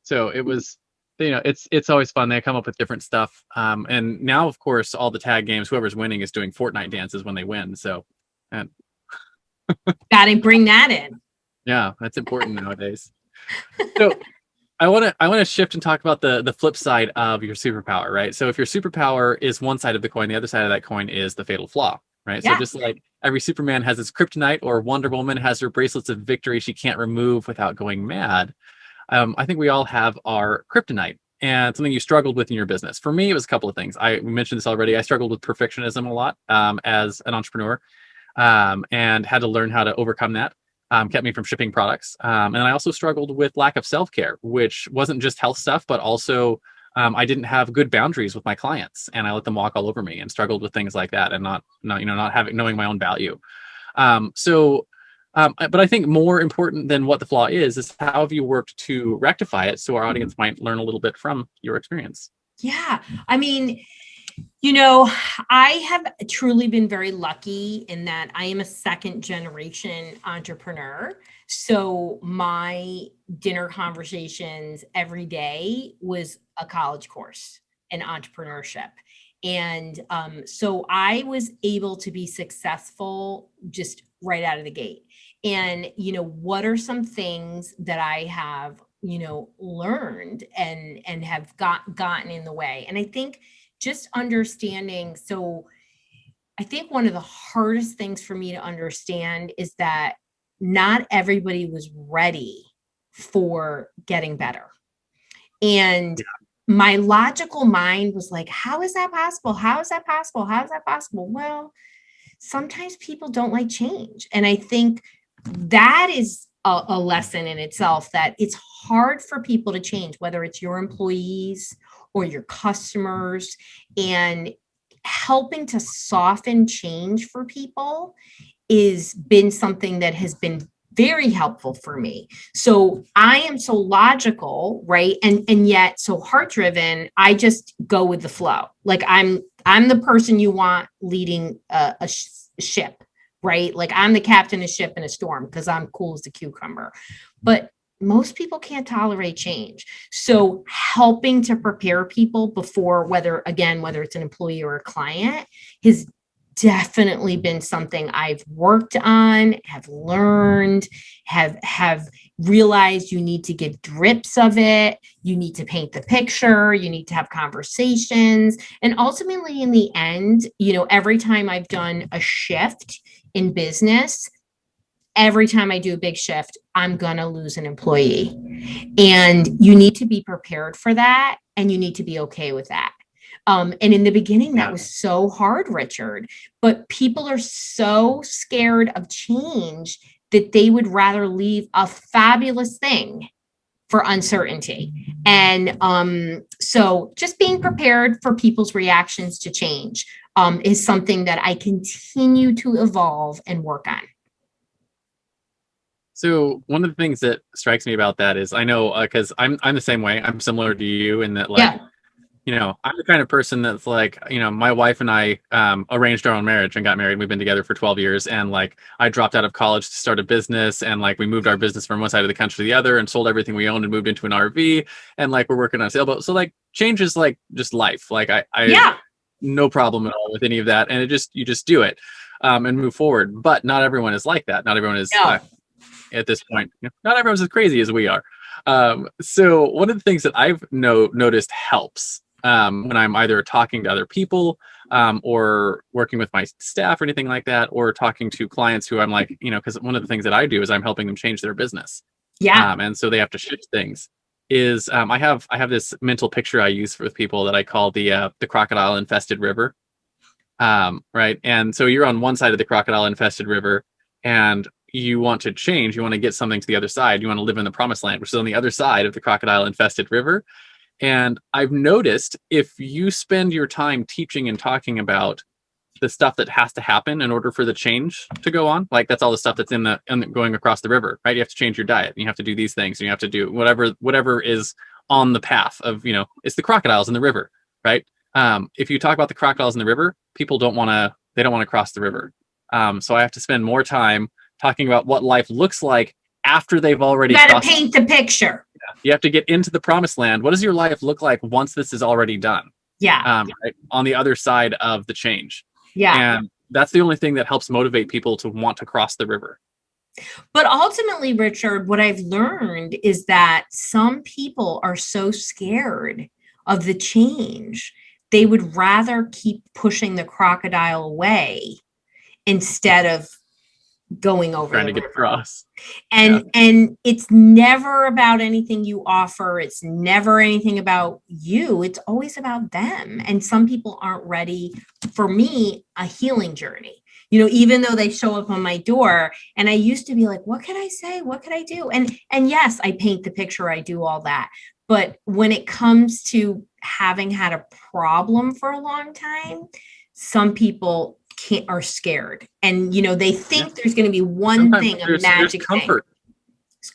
So it was. You know, it's always fun. They come up with different stuff. And now, of course, all the tag games, whoever's winning is doing Fortnite dances when they win. So, and gotta bring that in. Yeah, that's important nowadays. So I want to shift and talk about the flip side of your superpower, right? So if your superpower is one side of the coin, the other side of that coin is the fatal flaw, right? Yeah. So just like every Superman has his kryptonite, or Wonder Woman has her bracelets of victory she can't remove without going mad. I think we all have our kryptonite and something you struggled with in your business. For me, it was a couple of things. I mentioned this already. I struggled with perfectionism a lot as an entrepreneur and had to learn how to overcome that. Kept me from shipping products. And I also struggled with lack of self-care, which wasn't just health stuff, but also I didn't have good boundaries with my clients, and I let them walk all over me, and struggled with things like that, and not knowing my own value. But I think more important than what the flaw is how have you worked to rectify it so our audience might learn a little bit from your experience? Yeah. I mean, you know, I have truly been very lucky in that I am a second generation entrepreneur. So my dinner conversations every day was a college course in entrepreneurship. And so I was able to be successful just right out of the gate. And, you know, what are some things that I have, you know, learned and have gotten in the way? And I think just understanding. So I think one of the hardest things for me to understand is that not everybody was ready for getting better. And my logical mind was like, how is that possible? How is that possible? How is that possible? Well, sometimes people don't like change. And I think that is a lesson in itself, that it's hard for people to change, whether it's your employees or your customers, and helping to soften change for people is been something that has been very helpful for me. So I am so logical, right? And yet so heart-driven, I just go with the flow. Like I'm the person you want leading a ship, right? Like I'm the captain of ship in a storm because I'm cool as a cucumber. But most people can't tolerate change. So helping to prepare people before, whether it's an employee or a client, has definitely been something I've worked on, have learned, have realized you need to get drips of it. You need to paint the picture. You need to have conversations. And ultimately, in the end, every time I've done a shift in business, every time I do a big shift, I'm going to lose an employee. And you need to be prepared for that. And you need to be okay with that. And in the beginning, that was so hard, Richard, but people are so scared of change that they would rather leave a fabulous thing for uncertainty. And so just being prepared for people's reactions to change is something that I continue to evolve and work on. So one of the things that strikes me about that is, I know, because I'm the same way. I'm similar to you in that, like, I'm the kind of person that's like, my wife and I arranged our own marriage and got married. We've been together for 12 years. And like, I dropped out of college to start a business. And like, we moved our business from one side of the country to the other and sold everything we owned and moved into an RV. And like, we're working on a sailboat. So like, change is like just life. Like I no problem at all with any of that. And you just do it and move forward. But not everyone is like that. Not everyone is at this point. Not everyone's as crazy as we are. So one of the things that I've noticed helps when I'm either talking to other people or working with my staff or anything like that, or talking to clients who I'm like, because one of the things that I do is I'm helping them change their business. And so they have to shift things. I have this mental picture I use with people that I call the crocodile infested river. Right. And so you're on one side of the crocodile infested river and you want to change, you want to get something to the other side. You want to live in the promised land, which is on the other side of the crocodile infested river. And I've noticed if you spend your time teaching and talking about the stuff that has to happen in order for the change to go on, like that's all the stuff that's in going across the river, right? You have to change your diet, and you have to do these things, and you have to do whatever is on the path of, it's the crocodiles in the river, right? If you talk about the crocodiles in the river, people don't want to cross the river. So I have to spend more time talking about what life looks like after they've already crossed. You gotta paint the picture. You have to get into the promised land. What does your life look like once this is already done? Right? On the other side of the change. And that's the only thing that helps motivate people to want to cross the river. But ultimately, Richard, what I've learned is that some people are so scared of the change, they would rather keep pushing the crocodile away instead of going over trying to get across. And it's never about anything you offer. It's never anything about you. It's always about them. And some people aren't ready. For me, a healing journey, even though they show up on my door, and I used to be like, what can I say? What could I do? And yes, I paint the picture. I do all that. But when it comes to having had a problem for a long time, some people are scared, and they think there's going to be one thing, a magic comfort.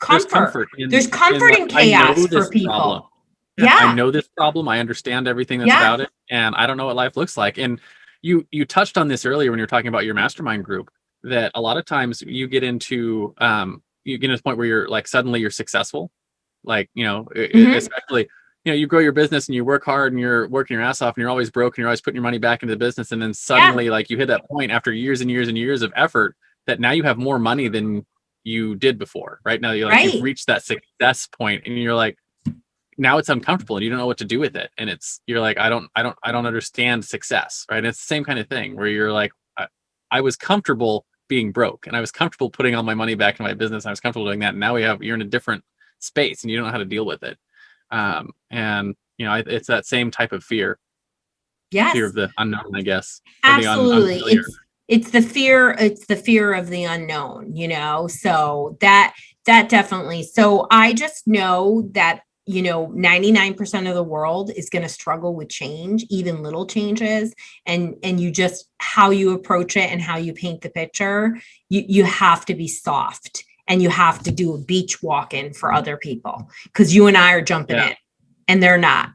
Thing. There's comfort in chaos for people. I know this problem. I understand everything that's about it, and I don't know what life looks like. And you touched on this earlier when you were talking about your mastermind group, that a lot of times you get into the point where you're like, suddenly you're successful, like especially. You grow your business and you work hard and you're working your ass off and you're always broke and you're always putting your money back into the business. And then suddenly like you hit that point after years and years and years of effort that now you have more money than you did before. Right now, you've reached that success point and you're like, now it's uncomfortable and you don't know what to do with it. And you're like, I don't understand success. Right. And it's the same kind of thing where you're like, I was comfortable being broke and I was comfortable putting all my money back into my business. I was comfortable doing that. And now you're in a different space and you don't know how to deal with it. It's that same type of fear. Fear of the unknown, I guess. Absolutely. It's the fear of the unknown, so that definitely. So I just know that, 99% of the world is going to struggle with change, even little changes. And you just, how you approach it and how you paint the picture, you have to be soft. And you have to do a beach walk-in for other people because you and I are jumping in and they're not.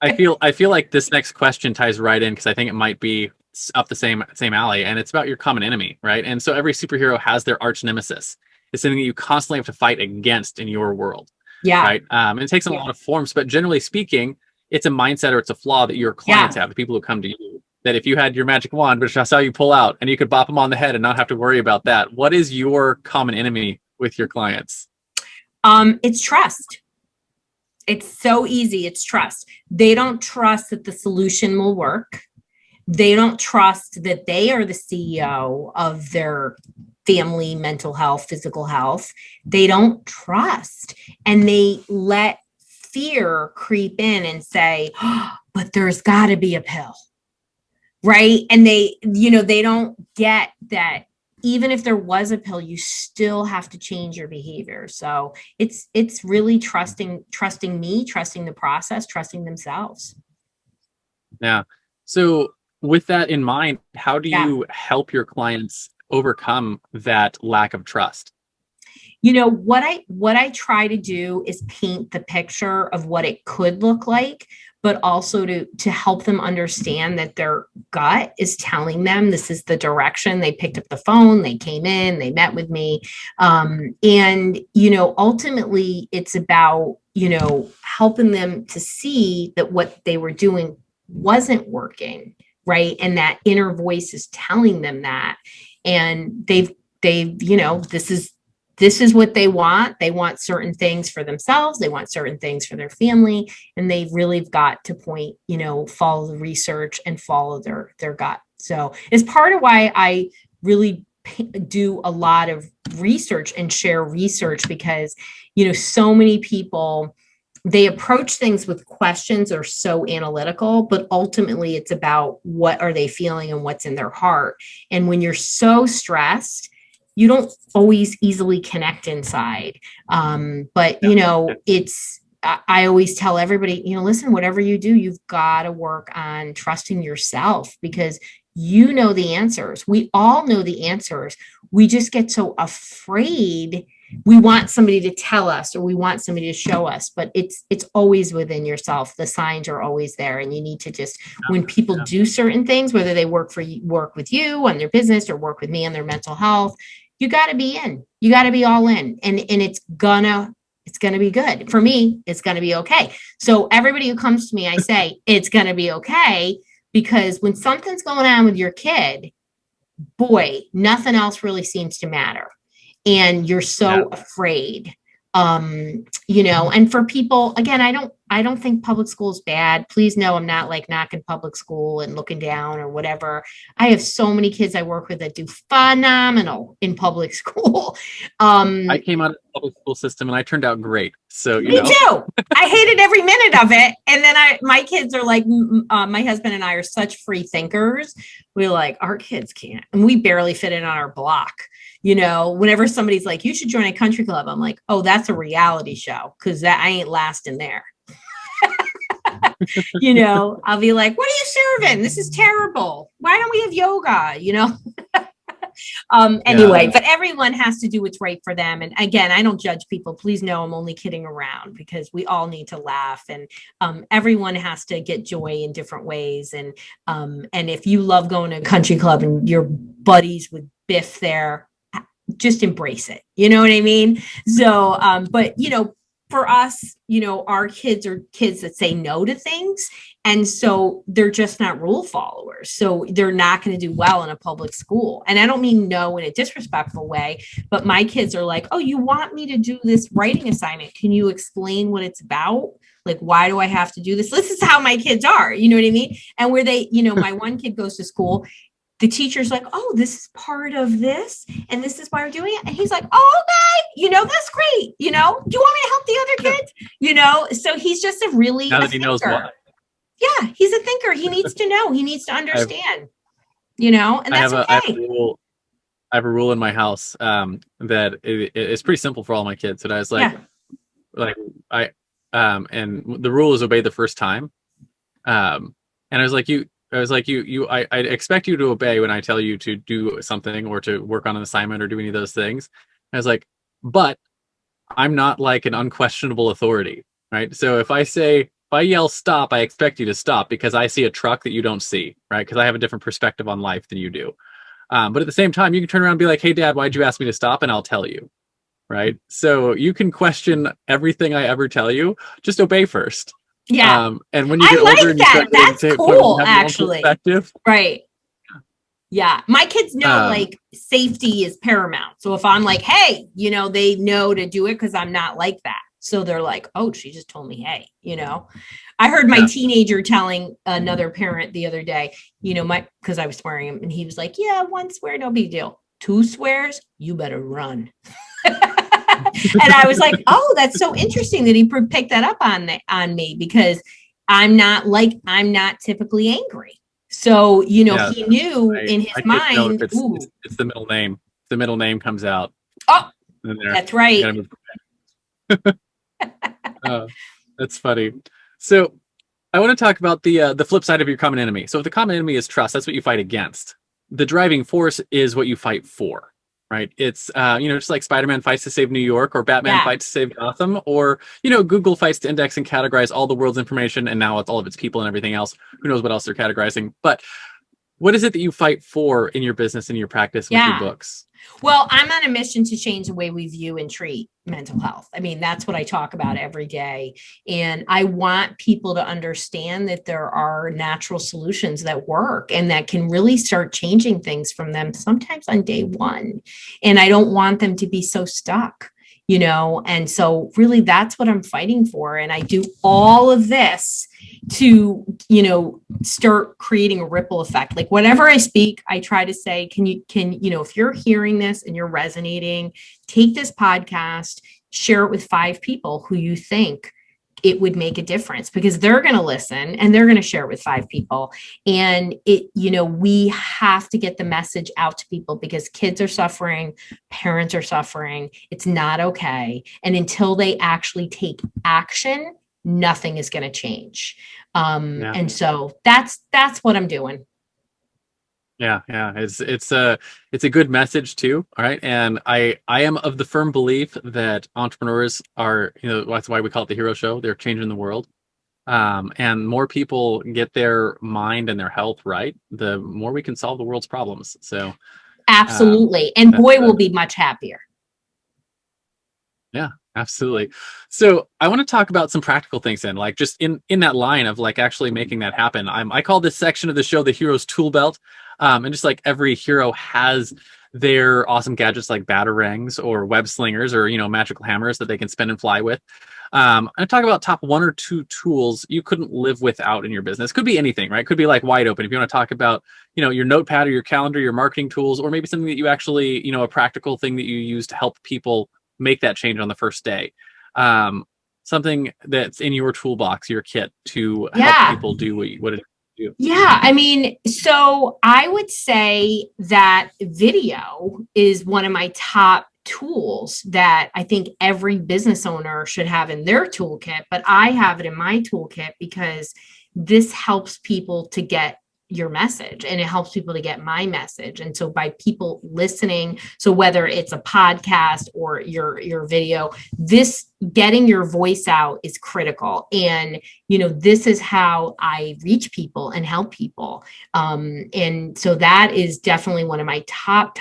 I feel like this next question ties right in because I think it might be up the same alley, and it's about your common enemy, right? And so every superhero has their arch nemesis. is something that you constantly have to fight against in your world. Yeah. Right. And it takes a lot of forms, but generally speaking, it's a mindset or it's a flaw that your clients have, the people who come to you, that if you had your magic wand, which I saw you pull out, and you could bop them on the head and not have to worry about that. What is your common enemy with your clients? It's trust. It's so easy. It's trust. They don't trust that the solution will work. They don't trust that they are the CEO of their family, mental health, physical health. They don't trust, and they let fear creep in and say, oh, but there's got to be a pill. Right. And they don't get that even if there was a pill, you still have to change your behavior. So it's really trusting me, trusting the process, trusting themselves. Yeah. So with that in mind, how do you help your clients overcome that lack of trust? What I try to do is paint the picture of what it could look like, but also to help them understand that their gut is telling them this is the direction. They picked up the phone, they came in, they met with me. And ultimately it's about, helping them to see that what they were doing wasn't working, right? And that inner voice is telling them that. And they've this is what they want. They want certain things for themselves. They want certain things for their family. And they've really got to follow the research and follow their gut. So it's part of why I really do a lot of research and share research, because, so many people, they approach things with questions or so analytical, but ultimately it's about what are they feeling and what's in their heart. And when you're so stressed, you don't always easily connect inside. But I always tell everybody, listen, whatever you do, you've got to work on trusting yourself, because you know the answers. We all know the answers. We just get so afraid. We want somebody to tell us, or we want somebody to show us, but it's always within yourself. The signs are always there. And you need to just, when people do certain things, whether they work with you on their business or work with me on their mental health, you got to be in, you got to be all in, and it's gonna be good. For me, it's going to be okay. So everybody who comes to me, I say, it's going to be okay, because when something's going on with your kid, boy, nothing else really seems to matter. And you're so afraid, and for people, again, I don't think public school is bad. Please know I'm not like knocking public school and looking down or whatever. I have so many kids I work with that do phenomenal in public school. I came out of the public school system and I turned out great. So me too. I hated every minute of it. And then my kids are like, my husband and I are such free thinkers. We're like, our kids can't, and we barely fit in on our block. Whenever somebody's like, you should join a country club, I'm like, oh, that's a reality show, because I ain't lasting there. I'll be like, what are you serving? This is terrible. Why don't we have yoga? Anyway, but everyone has to do what's right for them. And again, I don't judge people. Please know I'm only kidding around, because we all need to laugh, and everyone has to get joy in different ways. And if you love going to a country club and your buddies with Biff there, just embrace it. You know what I mean? So, but for us, our kids are kids that say no to things. And so they're just not rule followers. So they're not going to do well in a public school. And I don't mean no in a disrespectful way, but my kids are like, oh, you want me to do this writing assignment? Can you explain what it's about? Like, why do I have to do this? This is how my kids are. You know what I mean? And where they, my one kid goes to school, the teacher's like, oh, this is part of this, and this is why we're doing it. And he's like, oh, okay, that's great. Do you want me to help the other kids? So he's just a really, now that he knows why. Yeah, he's a thinker. He needs to know. He needs to understand. And that's okay. I have a rule in my house that it's pretty simple for all my kids. And I was like, and the rule is obey the first time. And I was like, I expect you to obey when I tell you to do something or to work on an assignment or do any of those things. And I was like, but I'm not like an unquestionable authority, right? So if I yell stop, I expect you to stop because I see a truck that you don't see, right? Because I have a different perspective on life than you do. But at the same time, you can turn around and be like, hey, Dad, why'd you ask me to stop? And I'll tell you. right? So you can question everything I ever tell you. Just obey first. Yeah. And when you I get like older and you that. start That's to cool, have your own actually. perspective. Right. Yeah. My kids know Um, like safety is paramount. So if I'm like, hey, they know to do it because I'm not like that. So they're like, oh, she just told me, hey, I heard my Yeah. teenager telling another parent the other day, because I was swearing him, and he was like, yeah, one swear, no big deal. Two swears, you better run. And I was like, oh, that's so interesting that he picked that up on me, because I'm not typically angry. So, yeah, he knew in my his kids know if mind, ooh, it's the middle name. If the middle name comes out, oh, then that's you right. gotta move. That's funny. So I want to talk about the flip side of your common enemy. So if the common enemy is trust, that's what you fight against. The driving force is what you fight for, right? It's just like Spider-Man fights to save New York, or Batman Yeah. fights to save Gotham, or Google fights to index and categorize all the world's information, and now it's all of its people and everything else. Who knows what else they're categorizing? But what is it that you fight for in your business and your practice with your Yeah. books? Well, I'm on a mission to change the way we view and treat mental health. I mean, that's what I talk about every day. And I want people to understand that there are natural solutions that work and that can really start changing things from them, sometimes on day one. And I don't want them to be so stuck. And so really that's what I'm fighting for. And I do all of this to, start creating a ripple effect. Like whenever I speak, I try to say, if you're hearing this and you're resonating, take this podcast, share it with 5 people who you think it would make a difference, because they're going to listen and they're going to share it with 5 people. And we have to get the message out to people, because kids are suffering, parents are suffering. It's not okay. And until they actually take action, nothing is going to change. And so that's what I'm doing. Yeah, it's a good message too. All right, and I am of the firm belief that entrepreneurs are, that's why we call it the hero show. They're changing the world. And more people get their mind and their health right, the more we can solve the world's problems. So absolutely, and boy, we'll be much happier. Yeah, absolutely. So I want to talk about some practical things then, like just in that line of like actually making that happen. I call this section of the show the hero's tool belt. And just like every hero has their awesome gadgets like batarangs or web slingers or, magical hammers that they can spin and fly with. I talk about top 1 or 2 tools you couldn't live without in your business. Could be anything, right? Could be like wide open. If you want to talk about, your notepad or your calendar, your marketing tools, or maybe something that you actually, a practical thing that you use to help people make that change on the first day. Something that's in your toolbox, your kit to help people do what it do. Yeah, I mean, so I would say that video is one of my top tools that I think every business owner should have in their toolkit, but I have it in my toolkit because this helps people to get your message and it helps people to get my message. And so by people listening, so whether it's a podcast or your video, this getting your voice out is critical. And, this is how I reach people and help people. And so that is definitely one of my top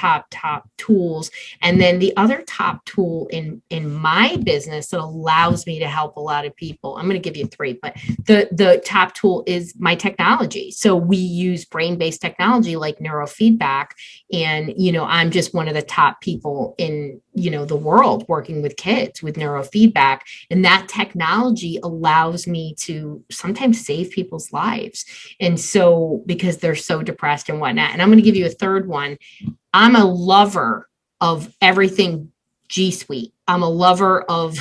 tools. And then the other top tool in my business that allows me to help a lot of people, I'm going to give you 3, but the top tool is my technology. So we use brain-based technology like neurofeedback. And, I'm just one of the top people in, the world working with kids with neurofeedback. And that technology allows me to sometimes save people's lives. And so, because they're so depressed and whatnot. And I'm going to give you a third one. I'm a lover of everything G Suite. I'm a lover of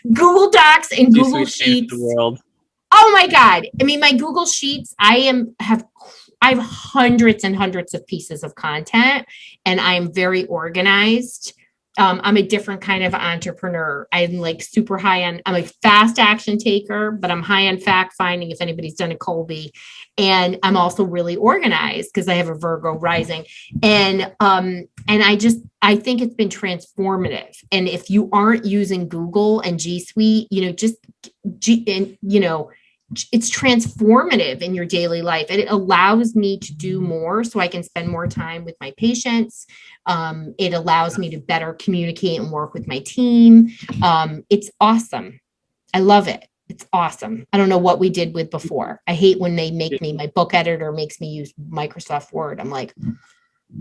Google Docs and Google Sheets. The world. Oh my God. I mean, my Google Sheets, I have hundreds and hundreds of pieces of content, and I'm very organized. I'm a different kind of entrepreneur. I'm like super high on, I'm a fast action taker, but I'm high on fact finding if anybody's done a Colby. And I'm also really organized because I have a Virgo rising. And I think it's been transformative. And if you aren't using Google and G Suite, it's transformative in your daily life. And it allows me to do more so I can spend more time with my patients. It allows me to better communicate and work with my team. It's awesome. I love it. It's awesome. I don't know what we did with before. I hate when they make me, my book editor makes me use Microsoft Word. I'm like,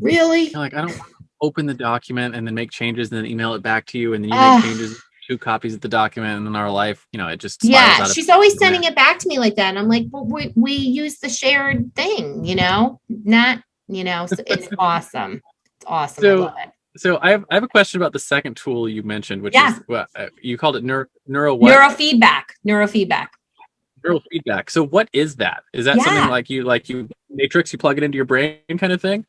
really? You're like, I don't want to open the document and then make changes and then email it back to you. And then you make changes, 2 copies of the document, and in our life, it just spirals out of she's always sending it back to me like that. And I'm like, well, we use the shared thing, not, so it's awesome. It's awesome. I love it. So I have a question about the second tool you mentioned, which is what you called it neurofeedback. Neurofeedback. So what is that? Is that something like you matrix, you plug it into your brain kind of thing?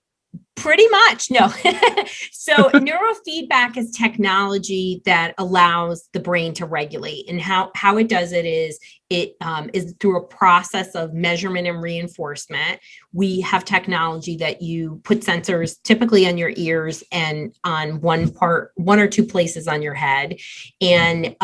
Pretty much. No. So neurofeedback is technology that allows the brain to regulate, and how it does it is through a process of measurement and reinforcement. We have technology that you put sensors typically on your ears and on one or two places on your head. And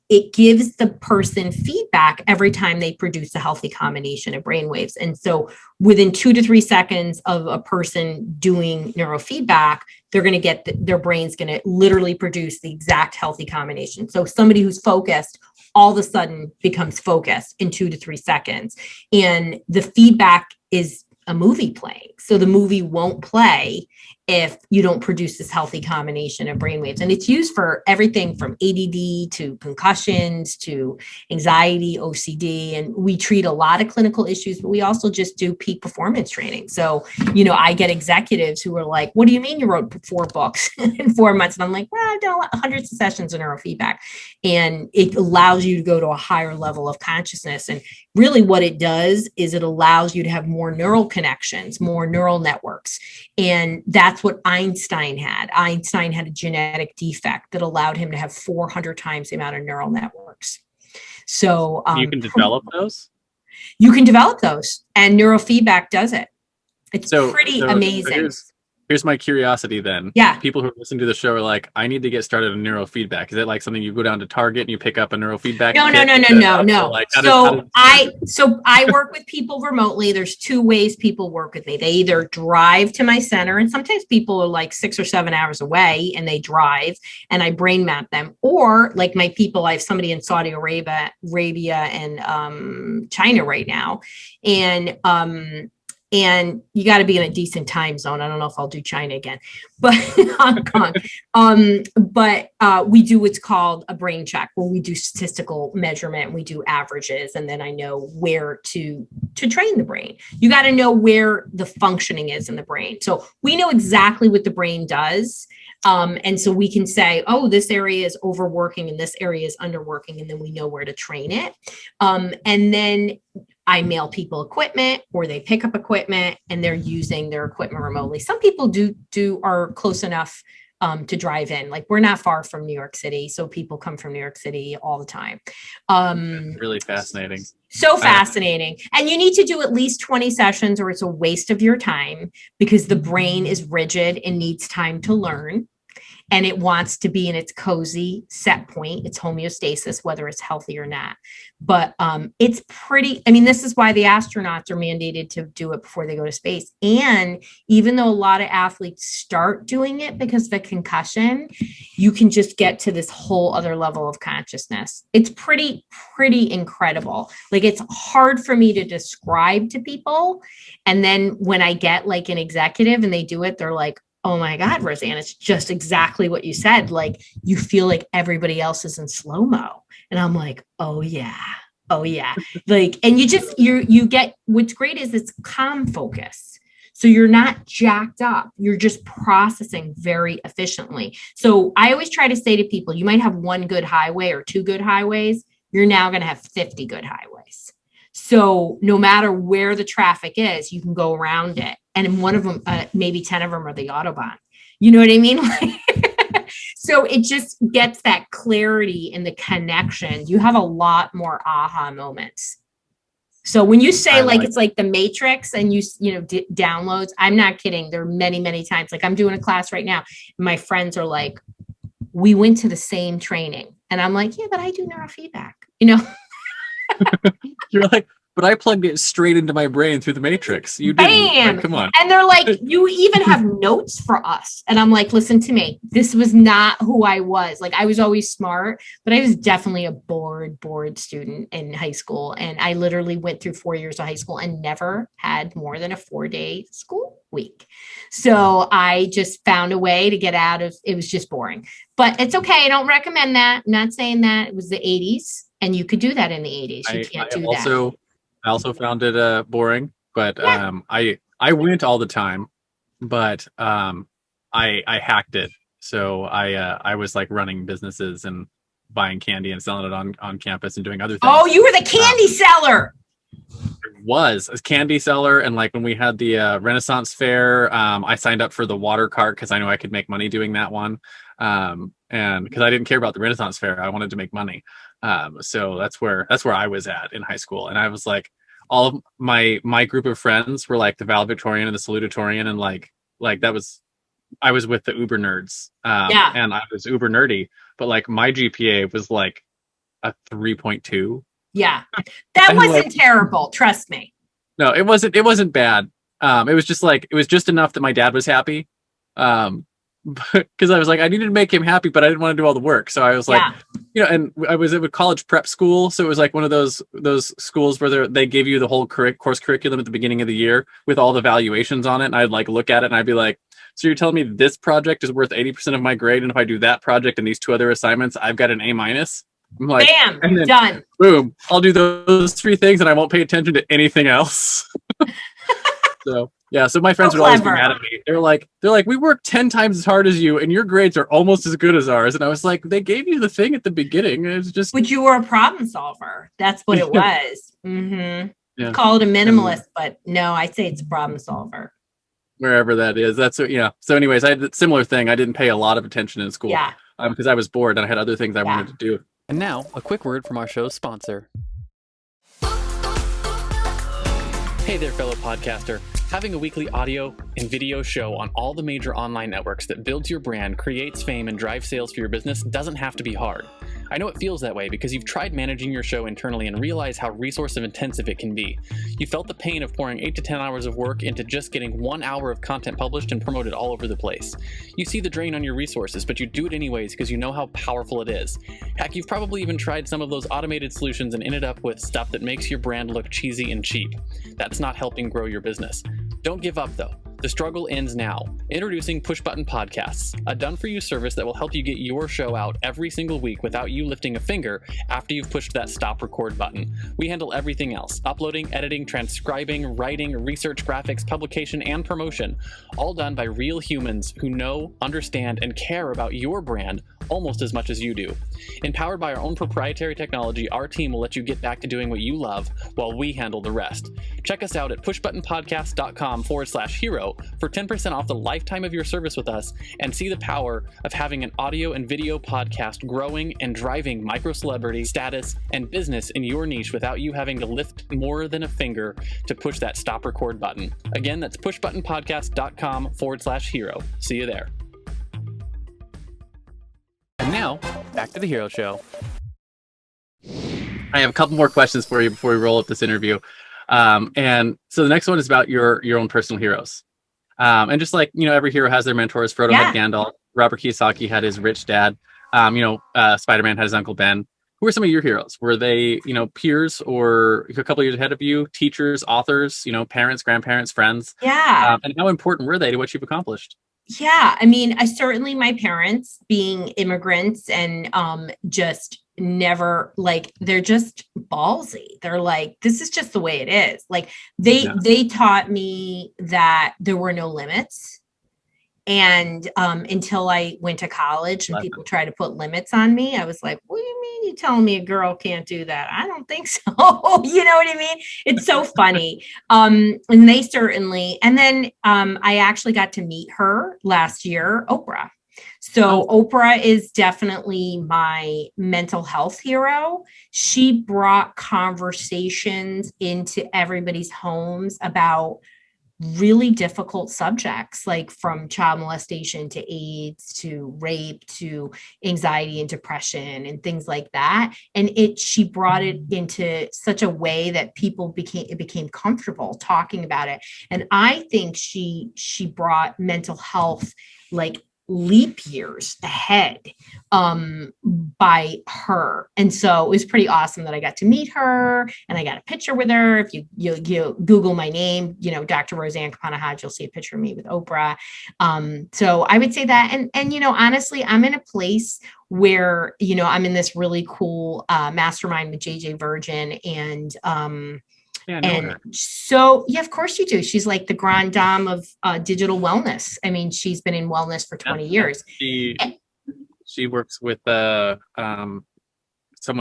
it gives the person feedback every time they produce a healthy combination of brainwaves. And so within 2 to 3 seconds of a person doing neurofeedback, they're going to get their brain's going to literally produce the exact healthy combination. So somebody who's focused all of a sudden becomes focused in 2 to 3 seconds. And the feedback is a movie playing. So the movie won't play if you don't produce this healthy combination of brainwaves. And it's used for everything from ADD to concussions to anxiety, OCD. And we treat a lot of clinical issues, but we also just do peak performance training. So, I get executives who are like, what do you mean you wrote 4 books in 4 months? And I'm like, well, I've done hundreds of sessions of neurofeedback. And it allows you to go to a higher level of consciousness. And really what it does is it allows you to have more neural connections, more neural networks. And that's what Einstein had. Einstein had a genetic defect that allowed him to have 400 times the amount of neural networks. So you can develop those? You can develop those, and neurofeedback does it. It's pretty amazing. Here's my curiosity then. Yeah. People who listen to the show are like, I need to get started on neurofeedback. Is it like something you go down to Target and you pick up a neurofeedback? No. Like, so I work with people remotely. There's 2 ways people work with me. They either drive to my center, and sometimes people are like 6 or 7 hours away and they drive, and I brain map them. Or like my people, I have somebody in Saudi Arabia and China right now. And you got to be in a decent time zone. I don't know if I'll do China again, but Hong Kong. But we do what's called a brain check, where we do statistical measurement. We do averages, and then I know where to train the brain. You got to know where the functioning is in the brain. So we know exactly what the brain does. And so we can say, oh, this area is overworking and this area is underworking, and then we know where to train it. And then I mail people equipment, or they pick up equipment and they're using their equipment remotely. Some people are close enough to drive in. Like, we're not far from New York City, so people come from New York City all the time. Really fascinating. So fascinating. And you need to do at least 20 sessions or it's a waste of your time, because the brain is rigid and needs time to learn. And it wants to be in its cozy set point, its homeostasis, whether it's healthy or not. But it's this is why the astronauts are mandated to do it before they go to space. And even though a lot of athletes start doing it because of a concussion, you can just get to this whole other level of consciousness. It's pretty incredible. Like, it's hard for me to describe to people. And then when I get like an executive and they do it, they're like, oh my God, Roseann, it's just exactly what you said. Like, you feel like everybody else is in slow-mo. And I'm like, oh yeah. Like, and you get, what's great is it's calm focus. So you're not jacked up. You're just processing very efficiently. So I always try to say to people, you might have 1 good highway or 2 good highways. You're now going to have 50 good highways. So no matter where the traffic is, you can go around it. And one of them, maybe 10 of them are the Autobahn. You know what I mean? So it just gets that clarity in the connection. You have a lot more aha moments. So when you say it's like the Matrix and downloads, I'm not kidding. There are many, many times. Like, I'm doing a class right now. My friends are like, we went to the same training. And I'm like, yeah, but I do neurofeedback, You're like, but I plugged it straight into my brain through the matrix. You didn't. Bam! Like, come on. And they're like, you even have notes for us. And I'm like, listen to me. This was not who I was. Like, I was always smart, but I was definitely a bored student in high school. And I literally went through 4 years of high school and never had more than a 4-day school week. So I just found a way to get out of it. Was just boring, but it's okay. I don't recommend that. I'm not saying that. It was the 80s and you could do that in the 80s. You can't do that. I also found it boring, but Yeah. I went all the time, but I hacked it. So I was like running businesses and buying candy and selling it on campus and doing other things. Oh, you were the candy seller. Was a candy seller, and like when we had the Renaissance Fair, I signed up for the water cart because I knew I could make money doing that one, and because I didn't care about the Renaissance Fair, I wanted to make money. So that's where I was at in high school, and I was like, all of my group of friends were like the valedictorian and the salutatorian, and like that was, I was with the uber nerds, and I was uber nerdy, but like my GPA was like a 3.2. Yeah, that wasn't terrible. Trust me. No, it wasn't bad. It was just like, it was just enough that my dad was happy. Because I was like, I needed to make him happy, but I didn't want to do all the work. So I was like, and I was at a college prep school. So it was like one of those schools where they give you the whole course curriculum at the beginning of the year with all the valuations on it. And I'd like look at it and I'd be like, so you're telling me this project is worth 80% of my grade. And if I do that project and these 2 other assignments, I've got an A-. I'm like, bam, and then, done. Boom. I'll do those 3 things and I won't pay attention to anything else. So yeah, so my friends would always be mad at me. They're like, we work 10 times as hard as you and your grades are almost as good as ours. And I was like, they gave you the thing at the beginning. It's just, but you were a problem solver. That's what it was. Mm-hmm. Yeah. Call it a minimalist, but no, I say it's a problem solver. Wherever that is. That's what, yeah. So anyways, I had a similar thing. I didn't pay a lot of attention in school. Yeah. Because I was bored and I had other things I wanted to do. And now, a quick word from our show's sponsor. Hey there, fellow podcaster. Having a weekly audio and video show on all the major online networks that builds your brand, creates fame, and drives sales for your business doesn't have to be hard. I know it feels that way because you've tried managing your show internally and realize how resource intensive it can be. You felt the pain of pouring 8 to 10 hours of work into just getting 1 hour of content published and promoted all over the place. You see the drain on your resources, but you do it anyways because you know how powerful it is. Heck, you've probably even tried some of those automated solutions and ended up with stuff that makes your brand look cheesy and cheap. That's not helping grow your business. Don't give up though. The struggle ends now. Introducing Push Button Podcasts, a done-for-you service that will help you get your show out every single week without you lifting a finger after you've pushed that stop record button. We handle everything else: uploading, editing, transcribing, writing, research, graphics, publication, and promotion, all done by real humans who know, understand, and care about your brand almost as much as you do. Empowered by our own proprietary technology, our team will let you get back to doing what you love while we handle the rest. Check us out at pushbuttonpodcast.com/hero for 10% off the lifetime of your service with us and see the power of having an audio and video podcast growing and driving micro celebrity status and business in your niche without you having to lift more than a finger to push that stop record button. Again, that's pushbuttonpodcast.com/hero. See you there. And now, back to the Hero Show. I have a couple more questions for you before we roll up this interview. And so the next one is about your own personal heroes. And just like, every hero has their mentors. Frodo had Gandalf. Robert Kiyosaki had his rich dad. Spider-Man had his Uncle Ben. Who are some of your heroes? Were they, peers or a couple years ahead of you, teachers, authors, parents, grandparents, friends? Yeah. And how important were they to what you've accomplished? Yeah. I mean, certainly my parents being immigrants and just never they're just ballsy. They're like, this is just the way it is. Like they taught me that there were no limits. And until I went to college and people tried to put limits on me, I was like, what do you mean you telling me a girl can't do that? I don't think so. You know what I mean? It's so funny. And they certainly, and then I actually got to meet her last year, Oprah. So Oprah is definitely my mental health hero. She brought conversations into everybody's homes about really difficult subjects, like from child molestation to AIDS to rape to anxiety and depression and things like that. And she brought it into such a way that it became comfortable talking about it. And I think she brought mental health like leap years ahead by her. And so it was pretty awesome that I got to meet her and I got a picture with her. If you Google my name, Dr. Roseann Capanna-Hodge, you'll see a picture of me with Oprah. So I would say that, and honestly, I'm in a place where, I'm in this really cool mastermind with JJ Virgin, and yeah, I know her. so, yeah, of course you do. She's like the grande dame of digital wellness. I mean, she's been in wellness for 20 years. She works with someone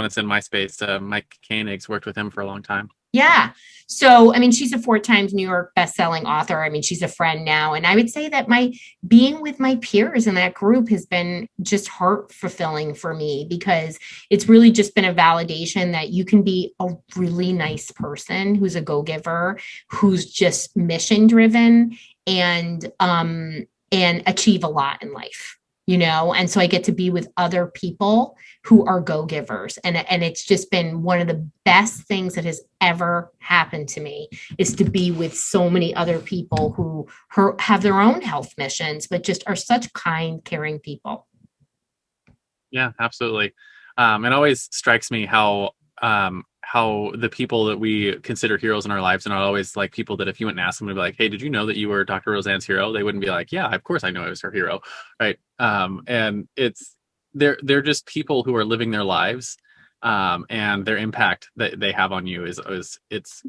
that's in my space. Mike Koenig's worked with him for a long time. Yeah. So, I mean, she's a 4 times New York bestselling author. I mean, she's a friend now. And I would say that being with my peers in that group has been just heart fulfilling for me, because it's really just been a validation that you can be a really nice person who's a go-giver, who's just mission driven, and achieve a lot in life. And so I get to be with other people who are go-givers. And it's just been one of the best things that has ever happened to me, is to be with so many other people who have their own health missions, but just are such kind, caring people. Yeah, absolutely. It always strikes me how the people that we consider heroes in our lives are not always like people that if you went and asked them to be like, hey, did you know that you were Dr. Roseann's hero? They wouldn't be like, yeah, of course I know I was her hero. Right. And they're just people who are living their lives, and their impact that they have on you it's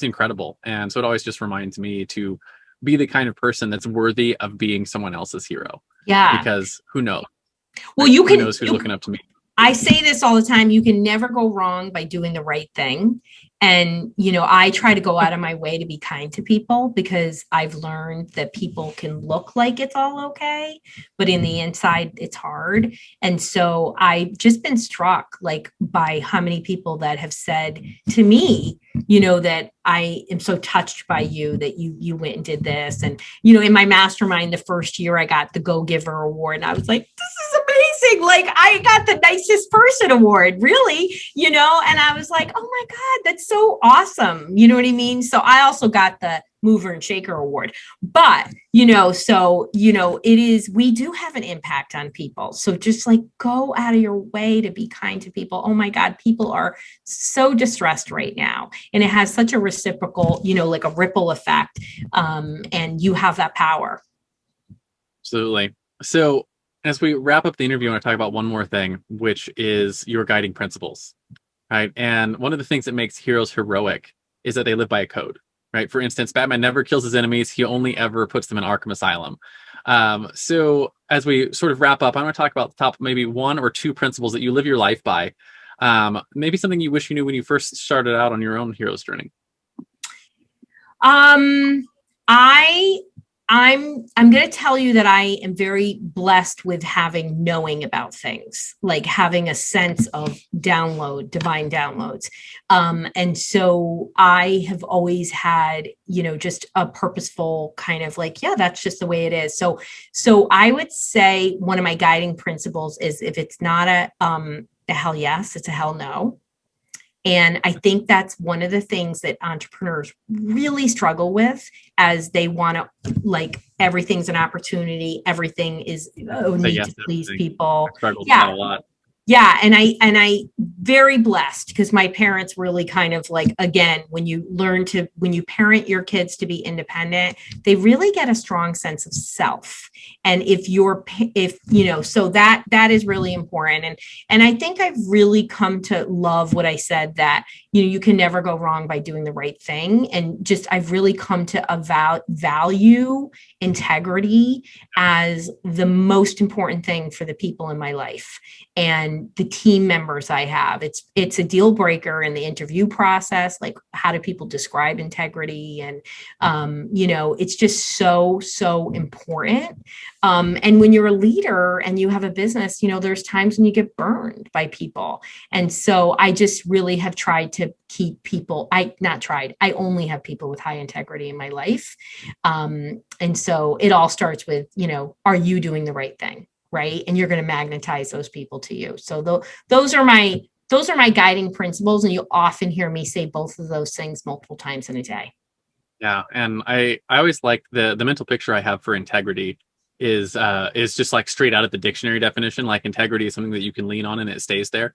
incredible. And so it always just reminds me to be the kind of person that's worthy of being someone else's hero. Yeah. Because who knows? Well, who knows who's looking up to me? I say this all the time. You can never go wrong by doing the right thing. And, I try to go out of my way to be kind to people, because I've learned that people can look like it's all okay, but in the inside, it's hard. And so I've just been struck by how many people that have said to me, that I am so touched by you that you went and did this. And, in my mastermind, the first year I got the Go Giver Award, and I was like, this is amazing. Like, I got the nicest person award, really, and I was like, oh my God, that's so awesome. You know what I mean? So I also got the Mover and Shaker Award, but, it is, we do have an impact on people. So just go out of your way to be kind to people. Oh my God, people are so distressed right now. And it has such a reciprocal, like a ripple effect. And you have that power. Absolutely. So as we wrap up the interview, I want to talk about one more thing, which is your guiding principles, right? And one of the things that makes heroes heroic is that they live by a code, right? For instance, Batman never kills his enemies. He only ever puts them in Arkham Asylum. So as we sort of wrap up, I want to talk about the top maybe 1 or 2 principles that you live your life by. Maybe something you wish you knew when you first started out on your own hero's journey. I'm going to tell you that I am very blessed with knowing about things, like having a sense of divine downloads. And so I have always had, just a purposeful kind of that's just the way it is. So I would say one of my guiding principles is, if it's not a hell yes, it's a hell no. And I think that's one of the things that entrepreneurs really struggle with, as they want to, everything's an opportunity. Everything is need to please people. I struggled with that a lot. Yeah. And I very blessed, because my parents really kind of again, when you parent your kids to be independent, they really get a strong sense of self. And so that is really important. And I think I've really come to love what I said, that, you can never go wrong by doing the right thing. And just, I've really come to value integrity as the most important thing for the people in my life. And the team members I have. It's a deal breaker in the interview process. Like, how do people describe integrity? And, it's just so important. And when you're a leader and you have a business, there's times when you get burned by people. And so I just really have tried to keep people, I only have people with high integrity in my life. And so it all starts with, are you doing the right thing? Right. And you're going to magnetize those people to you. So those are my guiding principles. And you often hear me say both of those things multiple times in a day. Yeah. And I always like the mental picture I have for integrity is just like straight out of the dictionary definition. Like, integrity is something that you can lean on and it stays there.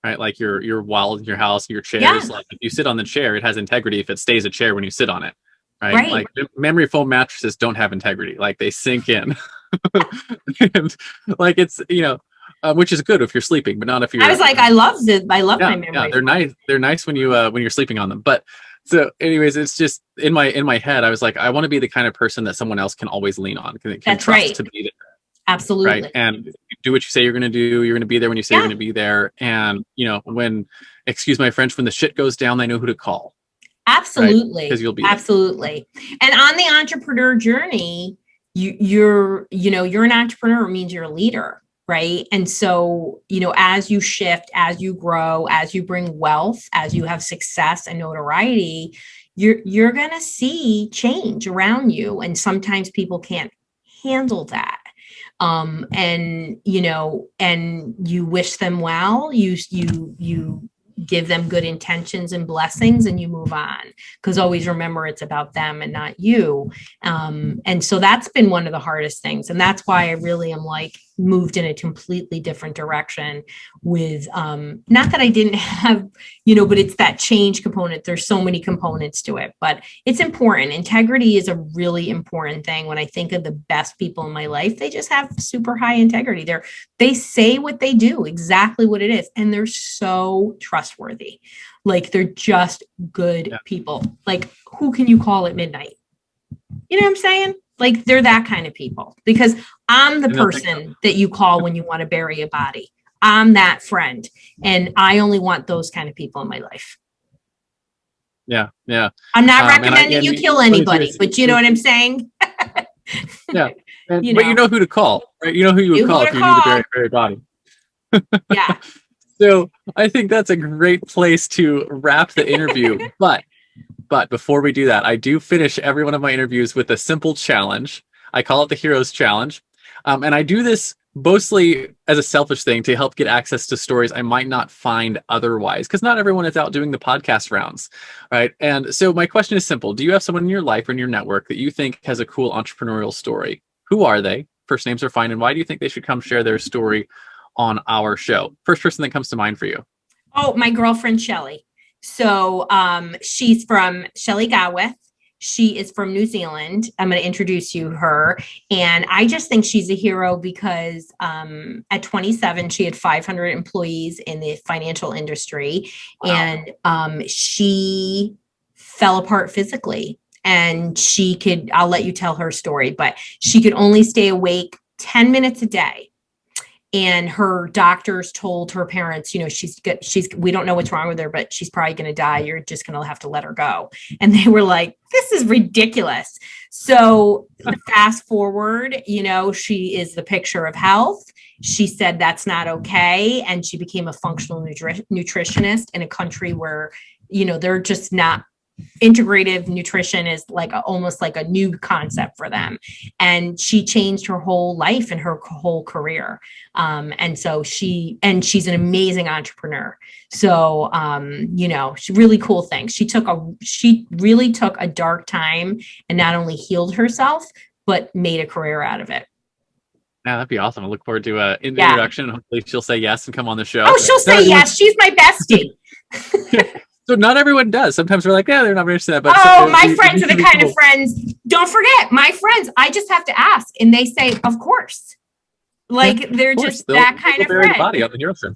Right. Like your walls, your house, your chairs. Yeah. Like, if you sit on the chair, it has integrity if it stays a chair when you sit on it. Right. Like, memory foam mattresses don't have integrity. Like, they sink in. And like, it's, which is good if you're sleeping, but not if you're. I was like, I love my memory. Yeah, they're nice. They're nice when you're sleeping on them. But so, anyways, it's just in my head. I was like, I want to be the kind of person that someone else can always lean on. Can trust to be there. Absolutely. Right. And do what you say you're going to do. You're going to be there when you say you're going to be there. And when, excuse my French, when the shit goes down, they know who to call. Absolutely. Because you'll be absolutely. And on the entrepreneur journey, you're an entrepreneur means you're a leader, right? And so, as you shift, as you grow, as you bring wealth, as you have success and notoriety, you're going to see change around you. And sometimes people can't handle that. And you wish them well, you give them good intentions and blessings, and you move on, because always remember it's about them and not you. And so that's been one of the hardest things. And that's why I really am moved in a completely different direction with, not that I didn't have, but it's that change component. There's so many components to it, but it's important. Integrity is a really important thing. When I think of the best people in my life, they just have super high integrity. They say what they do, exactly what it is. And they're so trustworthy. Like, they're just good people. Like, who can you call at midnight? You know what I'm saying? Like, they're that kind of people, because I'm the person that you call when you want to bury a body. I'm that friend. And I only want those kind of people in my life. Yeah. Yeah. I'm not recommending you kill anybody, but you know what I'm saying? Yeah. But you know who to call, right? You know who you would call if you need to bury a body. Yeah. So I think that's a great place to wrap the interview. But before we do that, I do finish every one of my interviews with a simple challenge. I call it the Heroes Challenge. And I do this mostly as a selfish thing to help get access to stories I might not find otherwise, because not everyone is out doing the podcast rounds, right? And so my question is simple. Do you have someone in your life or in your network that you think has a cool entrepreneurial story? Who are they? First names are fine. And why do you think they should come share their story on our show? First person that comes to mind for you. Oh, my girlfriend, Shelly. So she's from Shelly Gawith. She is from New Zealand. I'm going to introduce you her. And I just think she's a hero because at 27, she had 500 employees in the financial industry. Wow. And she fell apart physically. And I'll let you tell her story, but she could only stay awake 10 minutes a day. And her doctors told her parents, we don't know what's wrong with her, but she's probably going to die. You're just going to have to let her go. And they were like, this is ridiculous. So fast forward, she is the picture of health. She said that's not okay. And she became a functional nutritionist in a country where, they're just not. Integrative nutrition is almost like a new concept for them. And she changed her whole life and her whole career. And so she's an amazing entrepreneur. So, really cool thing. She really took a dark time and not only healed herself, but made a career out of it. Yeah, that'd be awesome. I look forward to in the introduction. Hopefully she'll say yes and come on the show. Oh, she'll say yes. She's my bestie. So not everyone does. Sometimes we're like, yeah, they're not very interested in that. But my friends are the kind of friends. Don't forget, my friends. I just have to ask, and they say, "Of course." They're just that kind of friend. Body on the hero show.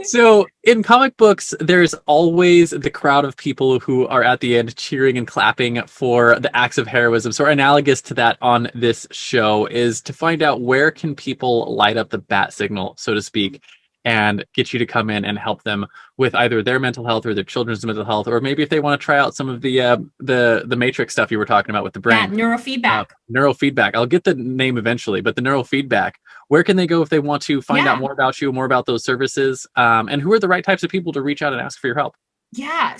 So in comic books, there's always the crowd of people who are at the end cheering and clapping for the acts of heroism. So analogous to that on this show is to find out where can people light up the bat signal, so to speak, and get you to come in and help them with either their mental health or their children's mental health, or maybe if they want to try out some of the matrix stuff you were talking about with the brain. Yeah, neurofeedback. Neurofeedback. I'll get the name eventually, but the neurofeedback. Where can they go if they want to find out more about you, more about those services, and who are the right types of people to reach out and ask for your help? Yeah.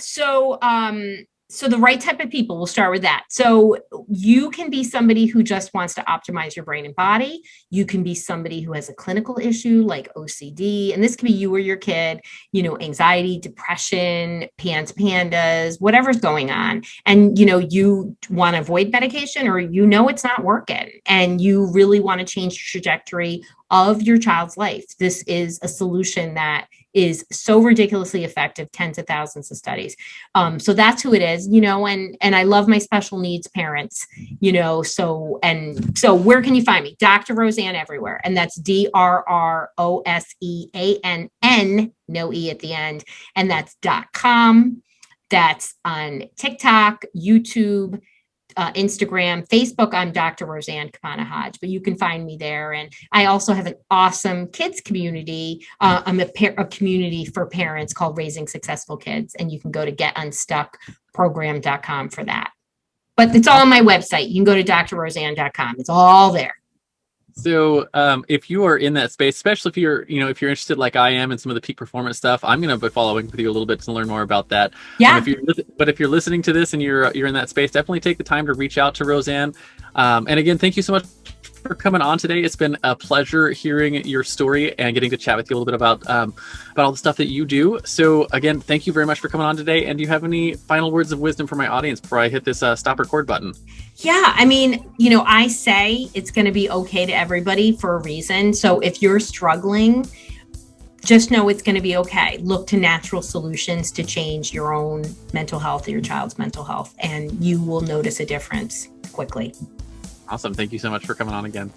So the right type of people, we'll start with that. So you can be somebody who just wants to optimize your brain and body. You can be somebody who has a clinical issue like OCD, and this can be you or your kid, anxiety, depression, pandas, whatever's going on. And, you want to avoid medication, or, it's not working and you really want to change the trajectory of your child's life. This is a solution that is so ridiculously effective, tens of thousands of studies. So that's who it is, and I love my special needs parents, so where can you find me? Dr. Roseann everywhere. And that's DRROSEANN, no E at the end. And that's .com. That's on TikTok, YouTube, Instagram, Facebook. I'm Dr. Roseann Capanna-Hodge, but you can find me there. And I also have an awesome kids community. I'm a community for parents called Raising Successful Kids. And you can go to getunstuckprogram.com for that. But it's all on my website. You can go to drroseann.com. It's all there. So if you are in that space, especially if you're interested like I am in some of the peak performance stuff, I'm going to be following with you a little bit to learn more about that. Yeah. But if you're listening to this and you're in that space, definitely take the time to reach out to Roseann. And again, thank you so much for coming on today. It's been a pleasure hearing your story and getting to chat with you a little bit about all the stuff that you do. So again, thank you very much for coming on today. And do you have any final words of wisdom for my audience before I hit this stop record button? Yeah, I mean, I say it's going to be okay to everybody for a reason. So if you're struggling, just know it's going to be okay. Look to natural solutions to change your own mental health or your child's mental health, and you will notice a difference quickly. Awesome. Thank you so much for coming on again.